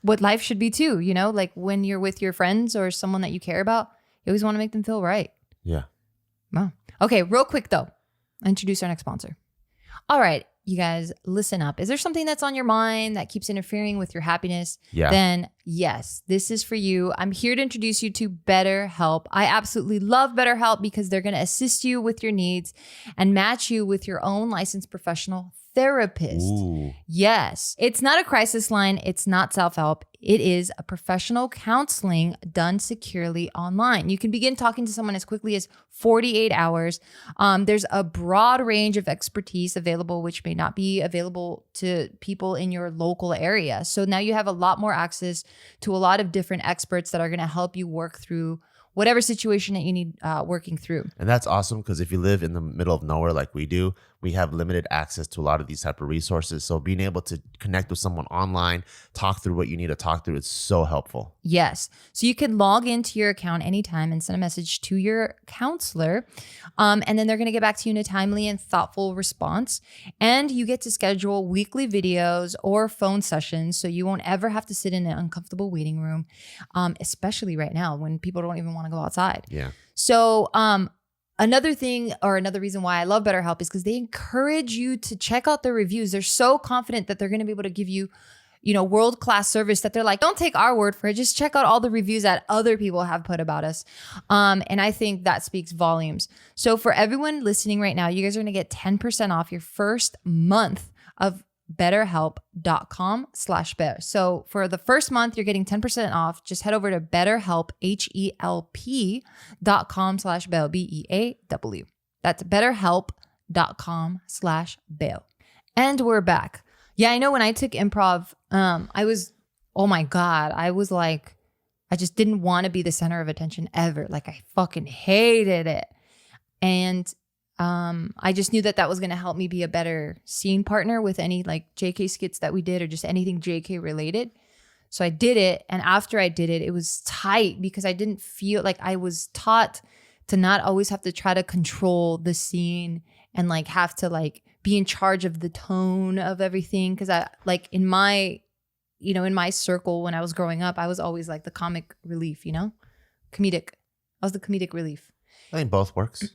what life should be too, you know? Like when you're with your friends or someone that you care about, you always want to make them feel right. Yeah. Wow. Okay, real quick though, I'll introduce our next sponsor. All right, you guys, listen up. Is there something that's on your mind that keeps interfering with your happiness? Yeah. Then yes, this is for you. I'm here to introduce you to BetterHelp. I absolutely love BetterHelp because they're going to assist you with your needs and match you with your own licensed professional therapist. Ooh. Yes. It's not a crisis line. It's not self-help. It is a professional counseling done securely online. You can begin talking to someone as quickly as 48 hours. There's a broad range of expertise available, which may not be available to people in your local area. So now you have a lot more access to a lot of different experts that are going to help you work through whatever situation that you need working through. And that's awesome because if you live in the middle of nowhere like we do, we have limited access to a lot of these type of resources. So being able to connect with someone online, talk through what you need to talk through, it's so helpful. Yes. So you can log into your account anytime and send a message to your counselor. And then they're going to get back to you in a timely and thoughtful response. And you get to schedule weekly videos or phone sessions so you won't ever have to sit in an uncomfortable waiting room, especially right now when people don't even want to go outside. Yeah. So another thing or another reason why I love BetterHelp is because they encourage you to check out their reviews. They're so confident that they're going to be able to give you, you know, world-class service that they're like, don't take our word for it. Just check out all the reviews that other people have put about us. And I think that speaks volumes. So for everyone listening right now, you guys are going to get 10% off your first month of BetterHelp.com/bear. So for the first month, you're getting 10% off. Just head over to BetterHelp, HELP.com/Bell, BEAW. That's BetterHelp.com/Bell. And we're back. Yeah, I know when I took improv, I was, oh my God, I was like I just didn't want to be the center of attention ever. Like I fucking hated it. And I just knew that that was going to help me be a better scene partner with any like JK skits that we did or just anything JK related. So I did it. And after I did it, it was tight because I didn't feel like I was taught to not always have to try to control the scene and like have to like be in charge of the tone of everything. Cause I like in my circle when I was growing up, I was always like the comic relief, comedic. I was the comedic relief. I think both works.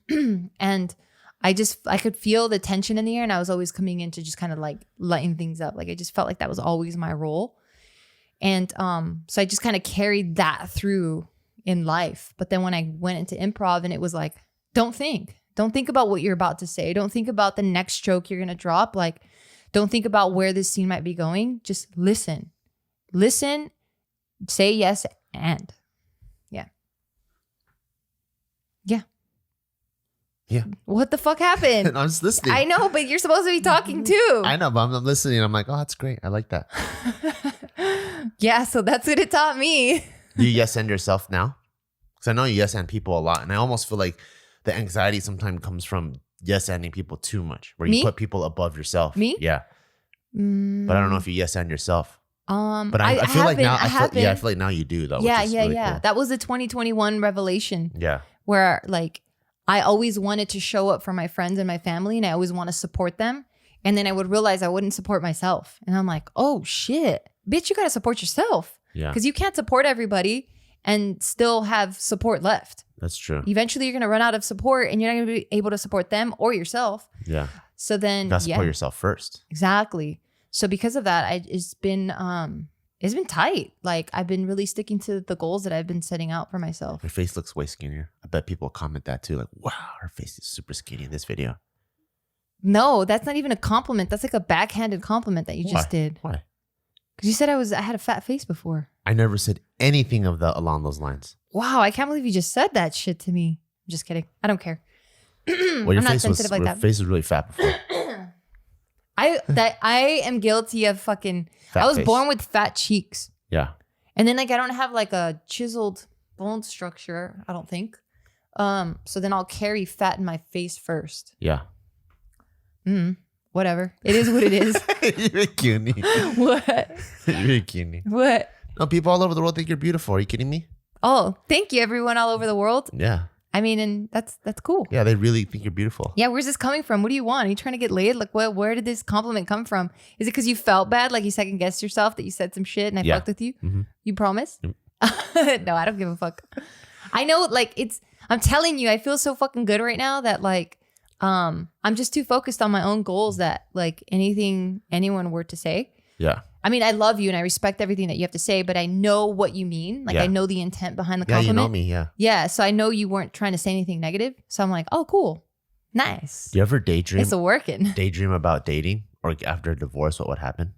And I could feel the tension in the air and I was always coming in to just kind of like lighten things up. Like I just felt like that was always my role. And so I just kind of carried that through in life. But then when I went into improv and it was like, don't think about what you're about to say. Don't think about the next joke you're going to drop. Like, don't think about where this scene might be going. Just listen, say yes. And yeah. What the fuck happened? I'm just listening. I know, but you're supposed to be talking too. I know, but I'm listening. I'm like, oh, that's great. I like that. Yeah, so that's what it taught me. Do you yes and yourself now? Because I know you yes and people a lot. And I almost feel like the anxiety sometimes comes from yes anding people too much, where you put people above yourself. Me? Yeah. But I don't know if you yes and yourself. But I feel like now, I feel like now you do though. Yeah, really cool. That was the 2021 revelation. Yeah. Where like I always wanted to show up for my friends and my family and I always want to support them. And then I would realize I wouldn't support myself. And I'm like, oh shit, bitch, you got to support yourself. Yeah. Because you can't support everybody and still have support left. That's true. Eventually you're going to run out of support and you're not going to be able to support them or yourself. Yeah. So then you got to support yourself first. Exactly. So because of that, it's been tight. Like I've been really sticking to the goals that I've been setting out for myself. Your face looks way skinnier. I bet people comment that too. Like, wow, her face is super skinny in this video. No, that's not even a compliment. That's like a backhanded compliment that you just did. Why? Because you said I had a fat face before. I never said anything along those lines. Wow, I can't believe you just said that shit to me. I'm just kidding. I don't care. Well, your face was really fat before. I am guilty of fucking. I was born with fat cheeks. Yeah. And then like I don't have like a chiseled bone structure. I don't think. So then I'll carry fat in my face first. Yeah. Whatever. It is what it is. You're cutie. What? You're cutie. What? No, people all over the world think you're beautiful. Are you kidding me? Oh, thank you, everyone all over the world. Yeah. I mean, and that's cool. Yeah, they really think you're beautiful. Yeah, where's this coming from? What do you want? Are you trying to get laid? Like, where did this compliment come from? Is it because you felt bad? Like you second guessed yourself that you said some shit and I fucked with you? Mm-hmm. You promise? Mm-hmm. No, I don't give a fuck. I know, like I'm telling you, I feel so fucking good right now that like, I'm just too focused on my own goals that like anything anyone were to say. Yeah. I mean, I love you and I respect everything that you have to say, but I know what you mean. Like I know the intent behind the compliment. Yeah, you know me, yeah. Yeah, so I know you weren't trying to say anything negative. So I'm like, oh, cool. Nice. Do you ever daydream? It's working. Daydream about dating or after a divorce, what would happen?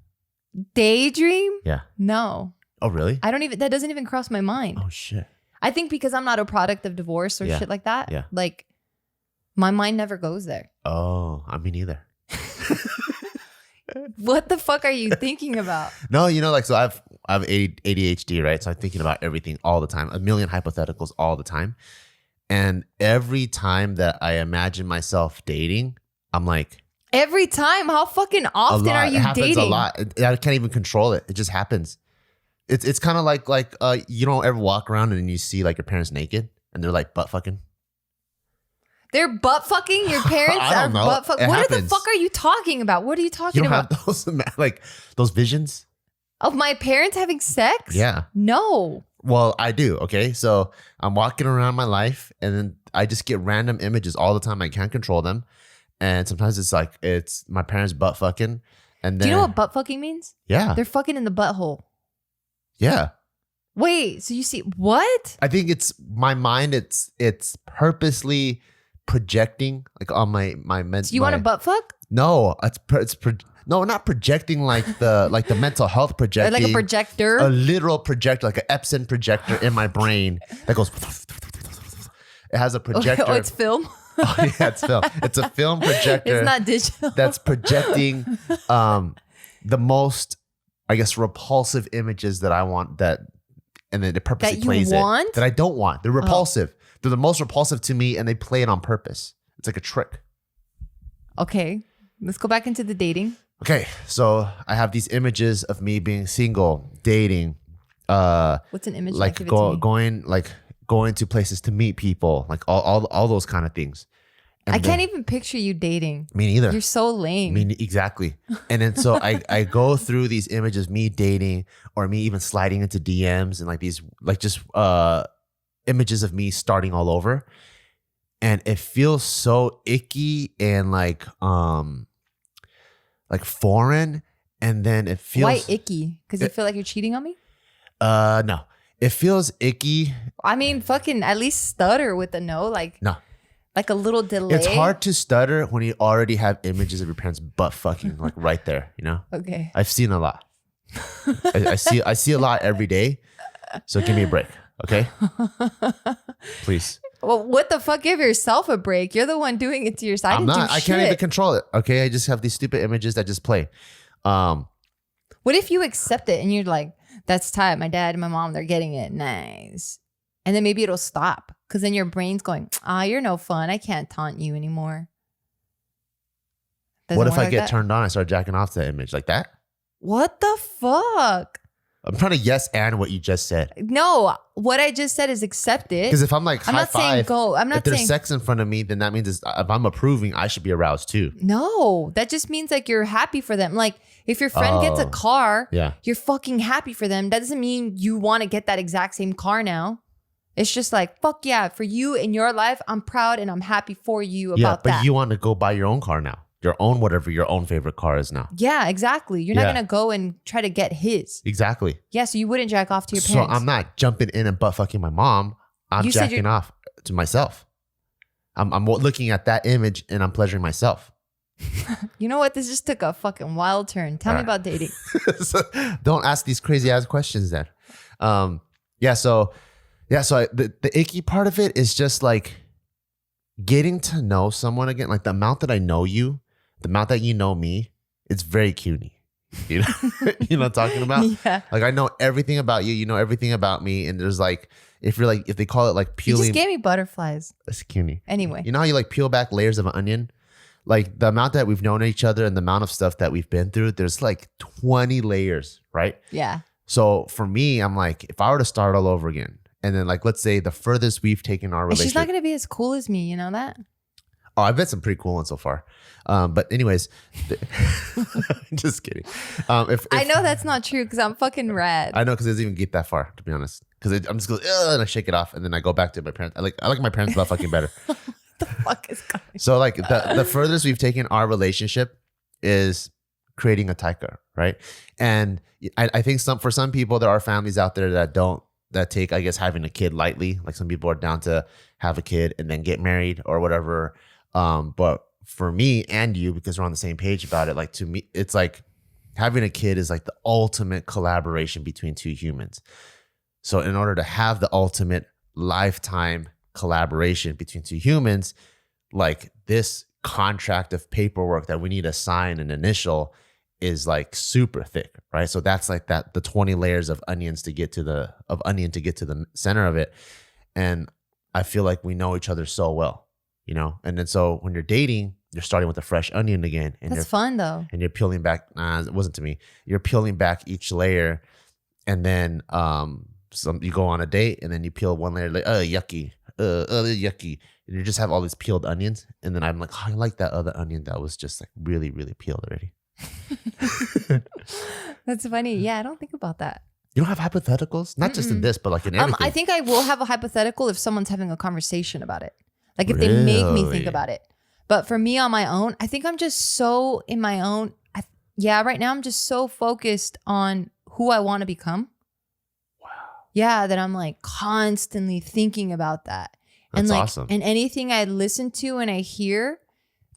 Daydream? Yeah. No. Oh, really? That doesn't even cross my mind. Oh, shit. I think because I'm not a product of divorce or shit like that. Yeah. Like my mind never goes there. Oh, I mean, neither. What the fuck are you thinking about? No, like, so I have ADHD, right? So I'm thinking about everything all the time, a million hypotheticals all the time. And every time that I imagine myself dating, I'm like, every time? How fucking often are you dating? It happens a lot. I can't even control it. It just happens. It's kind of like you don't ever walk around and you see like your parents naked and they're like butt fucking. They're butt fucking? Your parents are butt fucking? What the fuck are you talking about? What are you talking about? You don't have those visions? Of my parents having sex? Yeah. No. Well, I do. Okay. So I'm walking around my life and then I just get random images all the time. I can't control them. And sometimes it's my parents butt fucking. And then, do you know what butt fucking means? Yeah. They're fucking in the butthole. Yeah. Wait, so you see what? I think it's my mind. It's purposely projecting like on my mental. So you want a butt fuck? No, no, not projecting like the mental health projecting. Like a projector? A literal projector, like an Epson projector in my brain that goes. It has a projector. Oh, it's film? Oh, yeah, it's film. It's a film projector. It's not digital. That's projecting the most, I guess, repulsive images that I want that and then it purposely That you plays want? it that I don't want. They're repulsive. They're the most repulsive to me, and they play it on purpose. It's like a trick. Okay, let's go back into the dating. Okay, so I have these images of me being single, dating. What's an image? Like Give it to me. going to places to meet people, like all those kind of things. And I can't even picture you dating. Me neither. You're so lame. Exactly. And then so I go through these images of me dating, or me even sliding into DMs, and like these like just images of me starting all over, and it feels so icky and like foreign. And then it feels Why icky? Because you feel like you're cheating on me? No, it feels icky. I mean, fucking at least stutter with a no, like No. like a little delay. It's hard to stutter when you already have images of your parents butt fucking like right there, you know? Okay. I've seen a lot. I see a lot every day. So give me a break, okay? Please. Well, what the fuck? Give yourself a break. You're the one doing it to your side. I'm not. I can't even control it, okay? I just have these stupid images that just play. What if you accept it and you're like, that's tight. My dad and my mom, they're getting it. Nice. And then maybe it'll stop, because then your brain's going, you're no fun. I can't taunt you anymore. What if I get turned on? I start jacking off to that image like that? What the fuck? I'm trying to yes and what you just said. No, what I just said is accept it. Because if I'm like, I'm high not saying five, go. I'm not if there's saying sex in front of me, then that means if I'm approving, I should be aroused too. no. That just means like you're happy for them. Like if your friend gets a Oh. car, Yeah. you're fucking happy for them. That doesn't mean you want to get that exact same car now. It's just like, fuck yeah, for you in your life, I'm proud and I'm happy for you about but that. you want to go buy your own car now. Your own, whatever your own favorite car is now. Yeah, exactly. You're not Yeah. going to go and try to get his. Exactly. Yeah, so you wouldn't jack off to your So parents. I'm not jumping in and butt fucking my mom. I'm You said jacking off to myself. I'm looking at that image and I'm pleasuring myself. You know what? This just took a fucking wild turn. Tell me about dating. So don't ask these crazy ass questions then. So the icky part of it is just like getting to know someone again. Like the amount that I know you, the amount that you know me, it's very cutie. You know, you know what I'm talking about? Yeah. Like I know everything about you. You know everything about me. And there's like, if they call it like You peeling. just gave me butterflies. That's cutie. Anyway. You know how you like peel back layers of an onion? Like the amount that we've known each other and the amount of stuff that we've been through, there's like 20 layers, right? Yeah. So for me, I'm like, if I were to start all over again, and then like, let's say the furthest we've taken our And relationship. she's not going to be as cool as me. You know that? Oh, I've met some pretty cool ones so far. But anyways, just kidding. If I know that's not true because I'm fucking rad. I know, because it doesn't even get that far, to be honest. Because I'm just going, and I shake it off, and then I go back to my parents. I like my parents butt fucking better. What the fuck is going on? So like the furthest we've taken our relationship is creating a taika, right? And I think for some people, there are families out there that take, I guess, having a kid lightly. Like some people are down to have a kid and then get married or whatever. But for me and you, because we're on the same page about it, like to me, it's like having a kid is like the ultimate collaboration between two humans. So in order to have the ultimate lifetime collaboration between two humans, like this contract of paperwork that we need to sign and initial is like super thick, right? So that's like the 20 layers of onion to get to the center of it. And I feel like we know each other so well, you know? And then so when you're dating, you're starting with a fresh onion again. And That's fun though. And you're peeling back, it wasn't to me. You're peeling back each layer, and then you go on a date and then you peel one layer, like, yucky. Yucky. And you just have all these peeled onions. And then I'm like, I like that other onion that was just like really, really peeled already. That's funny. Yeah, I don't think about that. You don't have hypotheticals? Not just in this, but like in everything. I think I will have a hypothetical if someone's having a conversation about it. Like if they make me think Really? about it. But for me on my own, I think I'm just so in my own. Right now I'm just so focused on who I want to become. Wow. Yeah, that I'm like constantly thinking about that. That's and awesome. And anything I listen to and I hear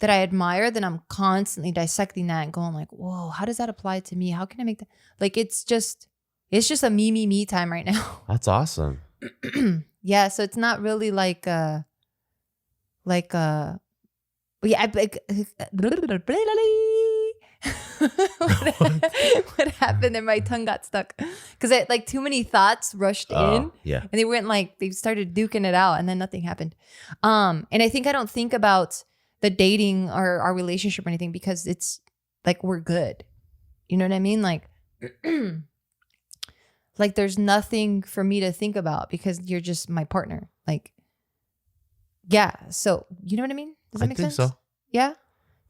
that I admire, then I'm constantly dissecting that and going like, whoa, how does that apply to me? How can I make that? Like, it's just a me time right now. That's awesome. Yeah. So it's not really like, yeah, what happened there. My tongue got stuck because like too many thoughts rushed in. Yeah. And they went like, they started duking it out and then nothing happened. And I think I don't think about the dating or our relationship or anything because it's like, we're good. You know what I mean? Like, like there's nothing for me to think about because you're just my partner. Like, yeah. So you know what I mean? Does that make sense? So. Yeah.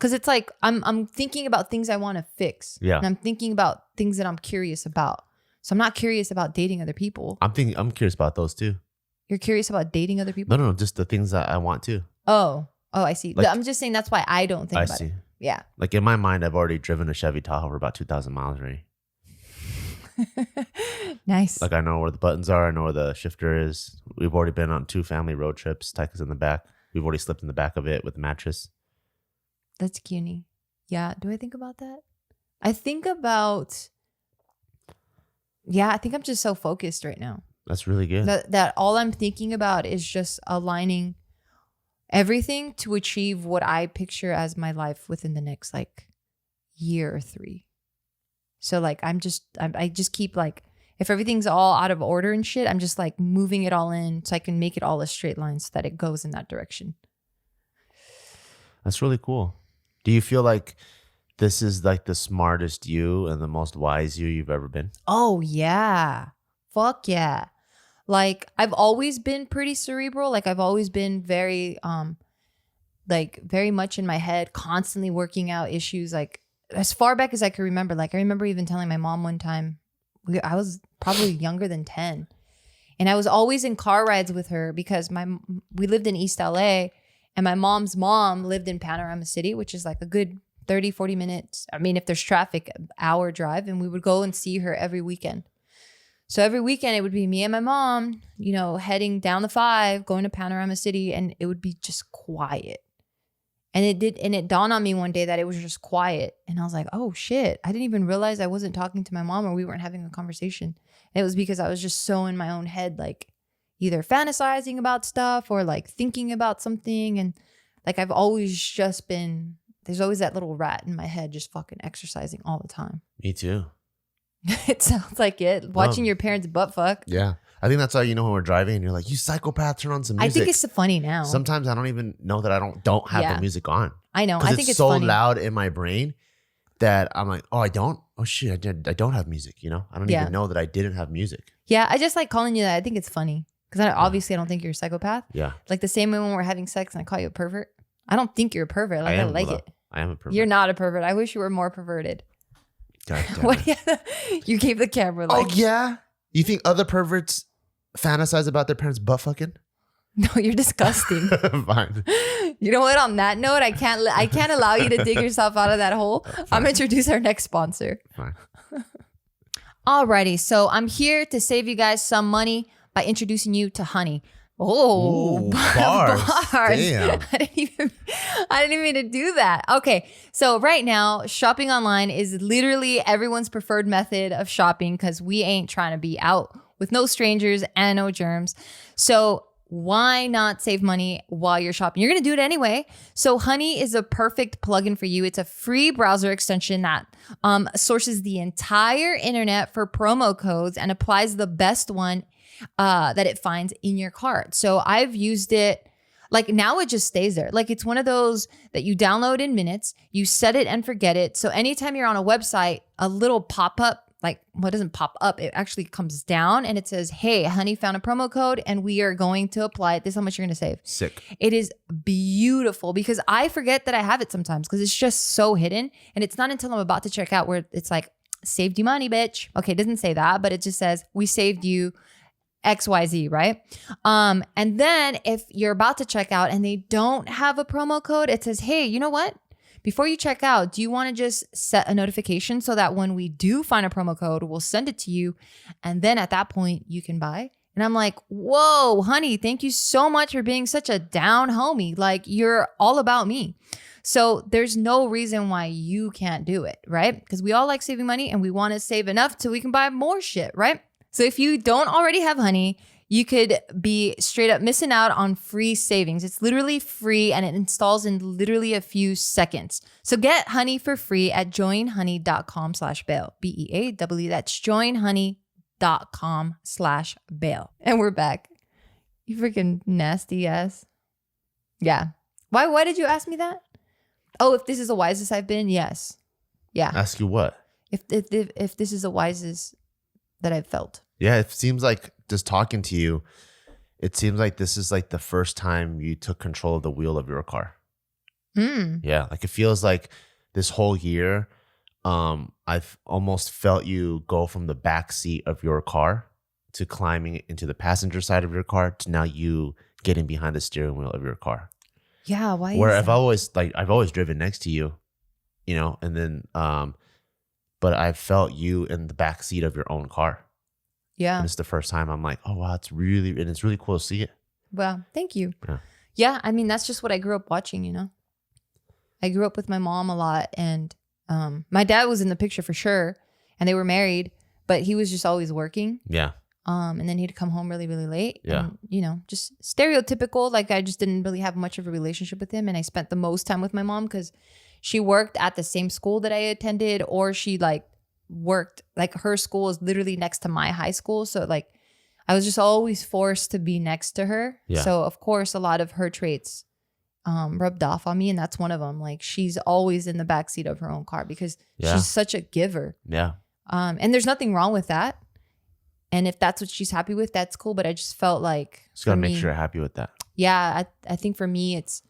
Cause it's like, I'm thinking about things I want to fix. Yeah. And I'm thinking about things that I'm curious about. So I'm not curious about dating other people. I'm curious about those too. You're curious about dating other people? No, just the things that I want to. Oh, I see. Like, I'm just saying that's why I don't think about it. Yeah. Like in my mind, I've already driven a Chevy Tahoe for about 2,000 miles already. Nice. Like I know where the buttons are. I know where the shifter is. We've already been on 2 family road trips. Tyka's in the back. We've already slept in the back of it with the mattress. That's cutie. Yeah. Do I think about that? I think about, I think I'm just so focused right now. That's really good. That all I'm thinking about is just aligning everything to achieve what I picture as my life within the next like year or 3. So like I just keep like, if everything's all out of order and shit, I'm just like moving it all in so I can make it all a straight line so that it goes in that direction. That's really cool. Do you feel like this is like the smartest you and the most wise you've ever been? Oh yeah. Fuck yeah. Like I've always been pretty cerebral. Like I've always been very like very much in my head, constantly working out issues like as far back as I can remember. Like I remember even telling my mom one time, I was probably younger than 10. And I was always in car rides with her because we lived in East LA and my mom's mom lived in Panorama City, which is like a good 30, 40 minutes. I mean, if there's traffic, hour drive. And we would go and see her every weekend. So every weekend it would be me and my mom, you know, heading down the 5, going to Panorama City, and it would be just quiet. And it dawned on me one day that it was just quiet. And I was like, oh shit, I didn't even realize I wasn't talking to my mom or we weren't having a conversation. And it was because I was just so in my own head, like either fantasizing about stuff or like thinking about something. And like I've always just been, there's always that little rat in my head just fucking exercising all the time. Me too. It sounds like it. Watching your parents butt fuck. Yeah. I think that's how you know when we're driving and you're like, you psychopath, turn on some music. I think it's funny now. Sometimes I don't even know that I don't have the music on. I know. I think it's so funny. loud in my brain that I'm like, oh, I don't? Oh shit, I don't have music, you know? I don't even know that I didn't have music. Yeah, I just like calling you that. I think it's funny. Because obviously I don't think you're a psychopath. Yeah. Like the same way when we're having sex and I call you a pervert. I don't think you're a pervert. Like I like it. I am a pervert. You're not a pervert. I wish you were more perverted. God damn What? it. You gave the camera like. Oh yeah? You think other perverts fantasize about their parents butt fucking? No, you're disgusting. Fine. You know what? On that note, I can't allow you to dig yourself out of that hole. I'm gonna introduce our next sponsor. Fine. Alrighty, so I'm here to save you guys some money by introducing you to Honey. Oh, ooh, bars. Damn. I didn't even mean to do that. Okay, so right now, shopping online is literally everyone's preferred method of shopping because we ain't trying to be out with no strangers and no germs. So why not save money while you're shopping? You're going to do it anyway. So Honey is a perfect plugin for you. It's a free browser extension that sources the entire internet for promo codes and applies the best one that it finds in your cart. So I've used it. Like now it just stays there. Like it's one of those that you download in minutes, you set it and forget it. So anytime you're on a website, a little pop-up, like what doesn't pop up, it actually comes down and it says, hey, Honey found a promo code and we are going to apply it. This is how much you're going to save. Sick. It is beautiful because I forget that I have it sometimes because it's just so hidden. And it's not until I'm about to check out where it's like, saved you money, bitch. Okay, it doesn't say that, but it just says, we saved you XYZ, right? And then if you're about to check out and they don't have a promo code, it says, hey, you know what? Before you check out, do you want to just set a notification so that when we do find a promo code, we'll send it to you. And then at that point you can buy. And I'm like, whoa, Honey, thank you so much for being such a down homie. Like you're all about me. So there's no reason why you can't do it, right? Because we all like saving money and we want to save enough so we can buy more shit, right? So if you don't already have Honey, you could be straight up missing out on free savings. It's literally free and it installs in literally a few seconds. So get Honey for free at joinhoney.com/bail. BEAW. That's joinhoney.com/bail. And we're back. You freaking nasty ass. Yeah. Why did you ask me that? Oh, if this is the wisest I've been? Yes. Yeah. Ask you what? If this is the wisest that I've felt. Yeah, it seems like just talking to you, it seems like this is like the first time you took control of the wheel of your car. Yeah, like it feels like this whole year, I've almost felt you go from the back seat of your car to climbing into the passenger side of your car to now you getting behind the steering wheel of your car. Yeah, why? Where is I've always driven next to you, you know, and then but I felt you in the back seat of your own car. Yeah. And it's the first time I'm like, oh wow, it's really cool to see it. Well, thank you. Yeah. Yeah, I mean, that's just what I grew up watching, you know. I grew up with my mom a lot, and my dad was in the picture for sure, and they were married, but he was just always working. Yeah. And then he'd come home really, really late. Yeah. And, you know, just stereotypical. Like I just didn't really have much of a relationship with him, and I spent the most time with my mom because she worked at the same school that I attended, or she like worked, like her school is literally next to my high school. So like I was just always forced to be next to her. Yeah. So of course, a lot of her traits rubbed off on me. And that's one of them. Like she's always in the backseat of her own car because she's such a giver. Yeah. And there's nothing wrong with that. And if that's what she's happy with, that's cool. But I just felt like Just gotta make sure you're happy with that. Yeah, I think for me it's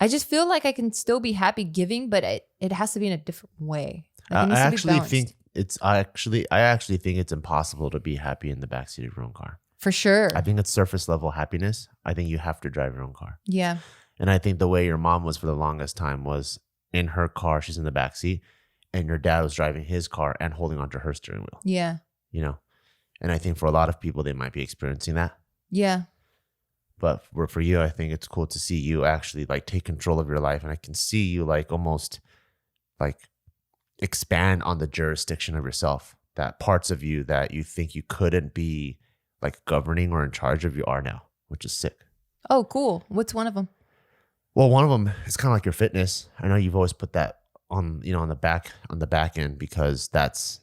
I just feel like I can still be happy giving, but it has to be in a different way. Like I actually think it's impossible to be happy in the backseat of your own car. For sure. I think it's surface level happiness. I think you have to drive your own car. Yeah. And I think the way your mom was for the longest time was in her car, she's in the backseat, and your dad was driving his car and holding onto her steering wheel. Yeah. You know? And I think for a lot of people, they might be experiencing that. Yeah. But for you, I think it's cool to see you actually like take control of your life. And I can see you like almost like expand on the jurisdiction of yourself, that parts of you that you think you couldn't be like governing or in charge of, you are now, which is sick. Oh, cool. What's one of them? Well, one of them is kind of like your fitness. I know you've always put that on, you know, on the back end because that's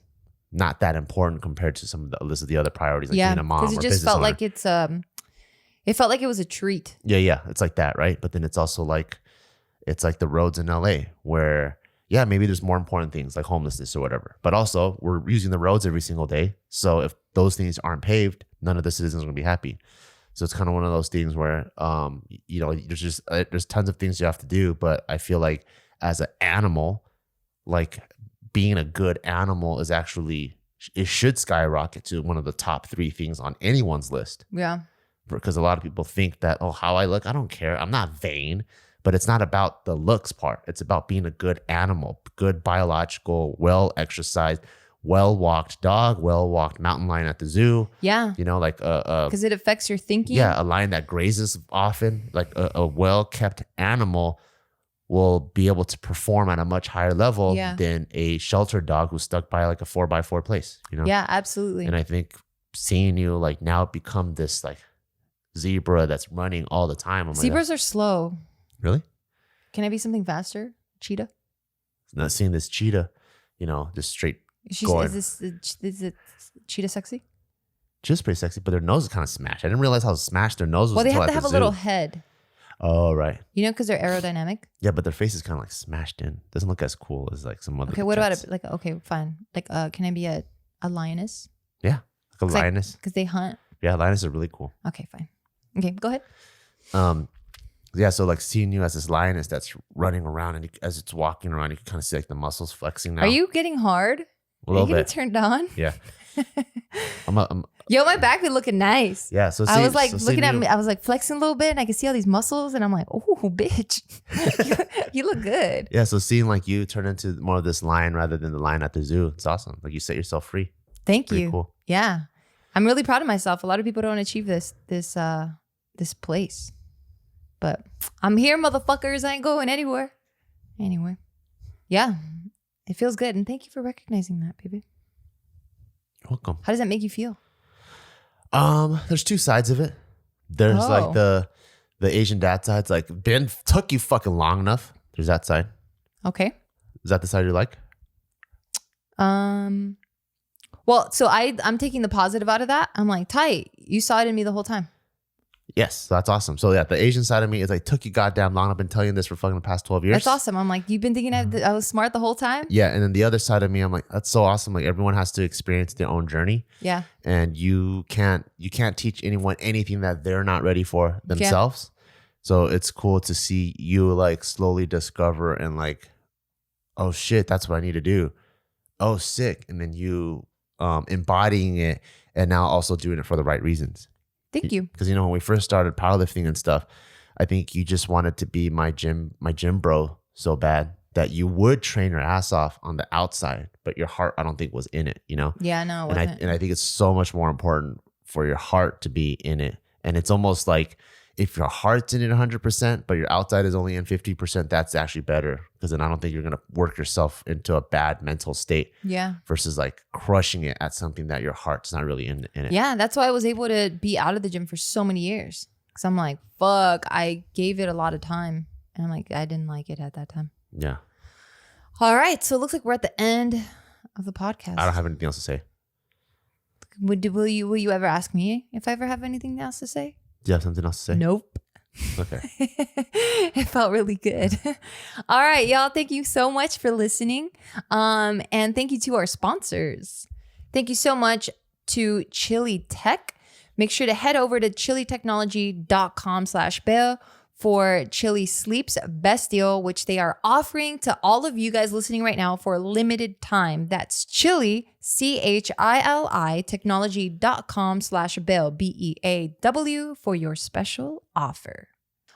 not that important compared to some of the list of the other priorities, like being a mom or because it just business felt owner. like it felt like it was a treat. Yeah. It's like that, right? But then it's also like, it's like the roads in LA where, yeah, maybe there's more important things like homelessness or whatever. But also we're using the roads every single day. So if those things aren't paved, none of the citizens are going to be happy. So it's kind of one of those things where, you know, there's tons of things you have to do. But I feel like as an animal, like being a good animal is actually, it should skyrocket to one of the top 3 things on anyone's list. Yeah. Because a lot of people think that, oh, how I look, I don't care. I'm not vain. But it's not about the looks part. It's about being a good animal, good biological, well-exercised, well-walked dog, well-walked mountain lion at the zoo. Yeah. You know, like because it affects your thinking. Yeah, a lion that grazes often, like a well-kept animal will be able to perform at a much higher level than a sheltered dog who's stuck by like a 4x4 place, you know? Yeah, absolutely. And I think seeing you like now become this like zebra that's running all the time. Zebras are slow. Really? Can I be something faster? Cheetah? Not seeing this cheetah, you know, just straight going. Is it cheetah sexy? Cheetah's pretty sexy, but their nose is kind of smashed. I didn't realize how smashed their nose was. Well, they until have to at have the a little zoo. head. Oh, right. You know, because they're aerodynamic. Yeah, but their face is kind of like smashed in. Doesn't look as cool as like some other. Okay, what jets. about like? Okay, fine. Like, can I be a lioness? Yeah, like a lioness. Because they hunt. Yeah, lionesses are really cool. Okay, fine. Okay, go ahead. Yeah, so like seeing you as this lioness that's running around, and as it's walking around, you can kind of see like the muscles flexing now. Are you getting hard? A little Are you bit. getting turned on? Yeah. Yo, my back be looking nice. Yeah, so I was like looking at me. I was like flexing a little bit, and I could see all these muscles, and I'm like, oh, bitch, you look good. Yeah, so seeing like you turn into more of this lion rather than the lion at the zoo, it's awesome. Like you set yourself free. Thank Pretty you. Cool. Yeah, I'm really proud of myself. A lot of people don't achieve this place, but I'm here, motherfuckers. I ain't going anywhere. Anyway, yeah, it feels good, and thank you for recognizing that, baby. You're welcome. How does that make you feel? There's two sides of it. There's like the Asian dad side. It's like, Ben took you fucking long enough. There's that side. Okay. Is that the side you like? Well, so I'm taking the positive out of that. I'm like, tight. You saw it in me the whole time. Yes, that's awesome. So yeah, the Asian side of me is like, took you goddamn long. I've been telling you this for fucking the past 12 years. That's awesome. I'm like, you've been thinking I was smart the whole time? Yeah, and then the other side of me, I'm like, that's so awesome. Like everyone has to experience their own journey. Yeah. And you can't teach anyone anything that they're not ready for themselves. Yeah. So it's cool to see you like slowly discover and like, oh shit, that's what I need to do. Oh, sick. And then you embodying it and now also doing it for the right reasons. Thank you. Because, when we first started powerlifting and stuff, I think you just wanted to be my gym bro so bad that you would train your ass off on the outside, but your heart, I don't think, was in it, Yeah, no, it wasn't. And I think it's so much more important for your heart to be in it. And it's almost like if your heart's in it 100%, but your outside is only in 50%, that's actually better. Because then I don't think you're going to work yourself into a bad mental state. Yeah. Versus like crushing it at something that your heart's not really in it. Yeah, that's why I was able to be out of the gym for so many years. Because I'm like, fuck, I gave it a lot of time. And I'm like, I didn't like it at that time. Yeah. All right. So it looks like we're at the end of the podcast. I don't have anything else to say. Will you ever ask me if I ever have anything else to say? Do you have something else to say? Nope. Okay. It felt really good. All right, y'all. Thank you so much for listening. And thank you to our sponsors. Thank you so much to Chili Tech. Make sure to head over to chilitechnology.com/Bell for Chili Sleep's best deal, which they are offering to all of you guys listening right now for a limited time. That's Chili, CHILI, technology.com/Bell, BEAW, for your special offer.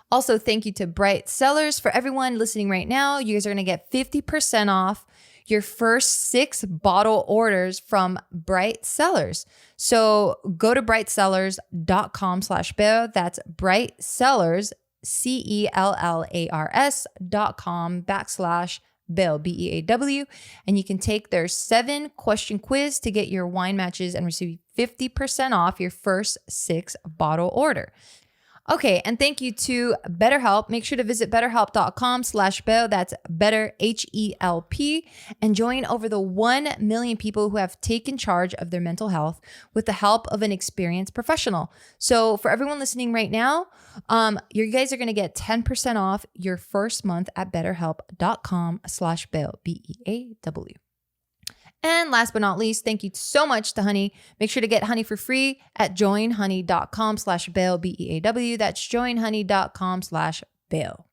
Also, thank you to Bright Sellers. For everyone listening right now, you guys are going to get 50% off your first 6 bottle orders from Bright Sellers. So go to brightsellers.com/Bell. That's Bright Sellers, CELLARS.com/Bell, BEAW, and you can take their 7-question quiz to get your wine matches and receive 50% off your first 6 bottle order. Okay, and thank you to BetterHelp. Make sure to visit betterhelp.com/Bell. That's better, HELP, and join over the 1 million people who have taken charge of their mental health with the help of an experienced professional. So for everyone listening right now, you guys are going to get 10% off your first month at betterhelp.com/Bell, BEAW. And last but not least, thank you so much to Honey. Make sure to get Honey for free at joinhoney.com/Bell, BEAW. That's joinhoney.com/Bell.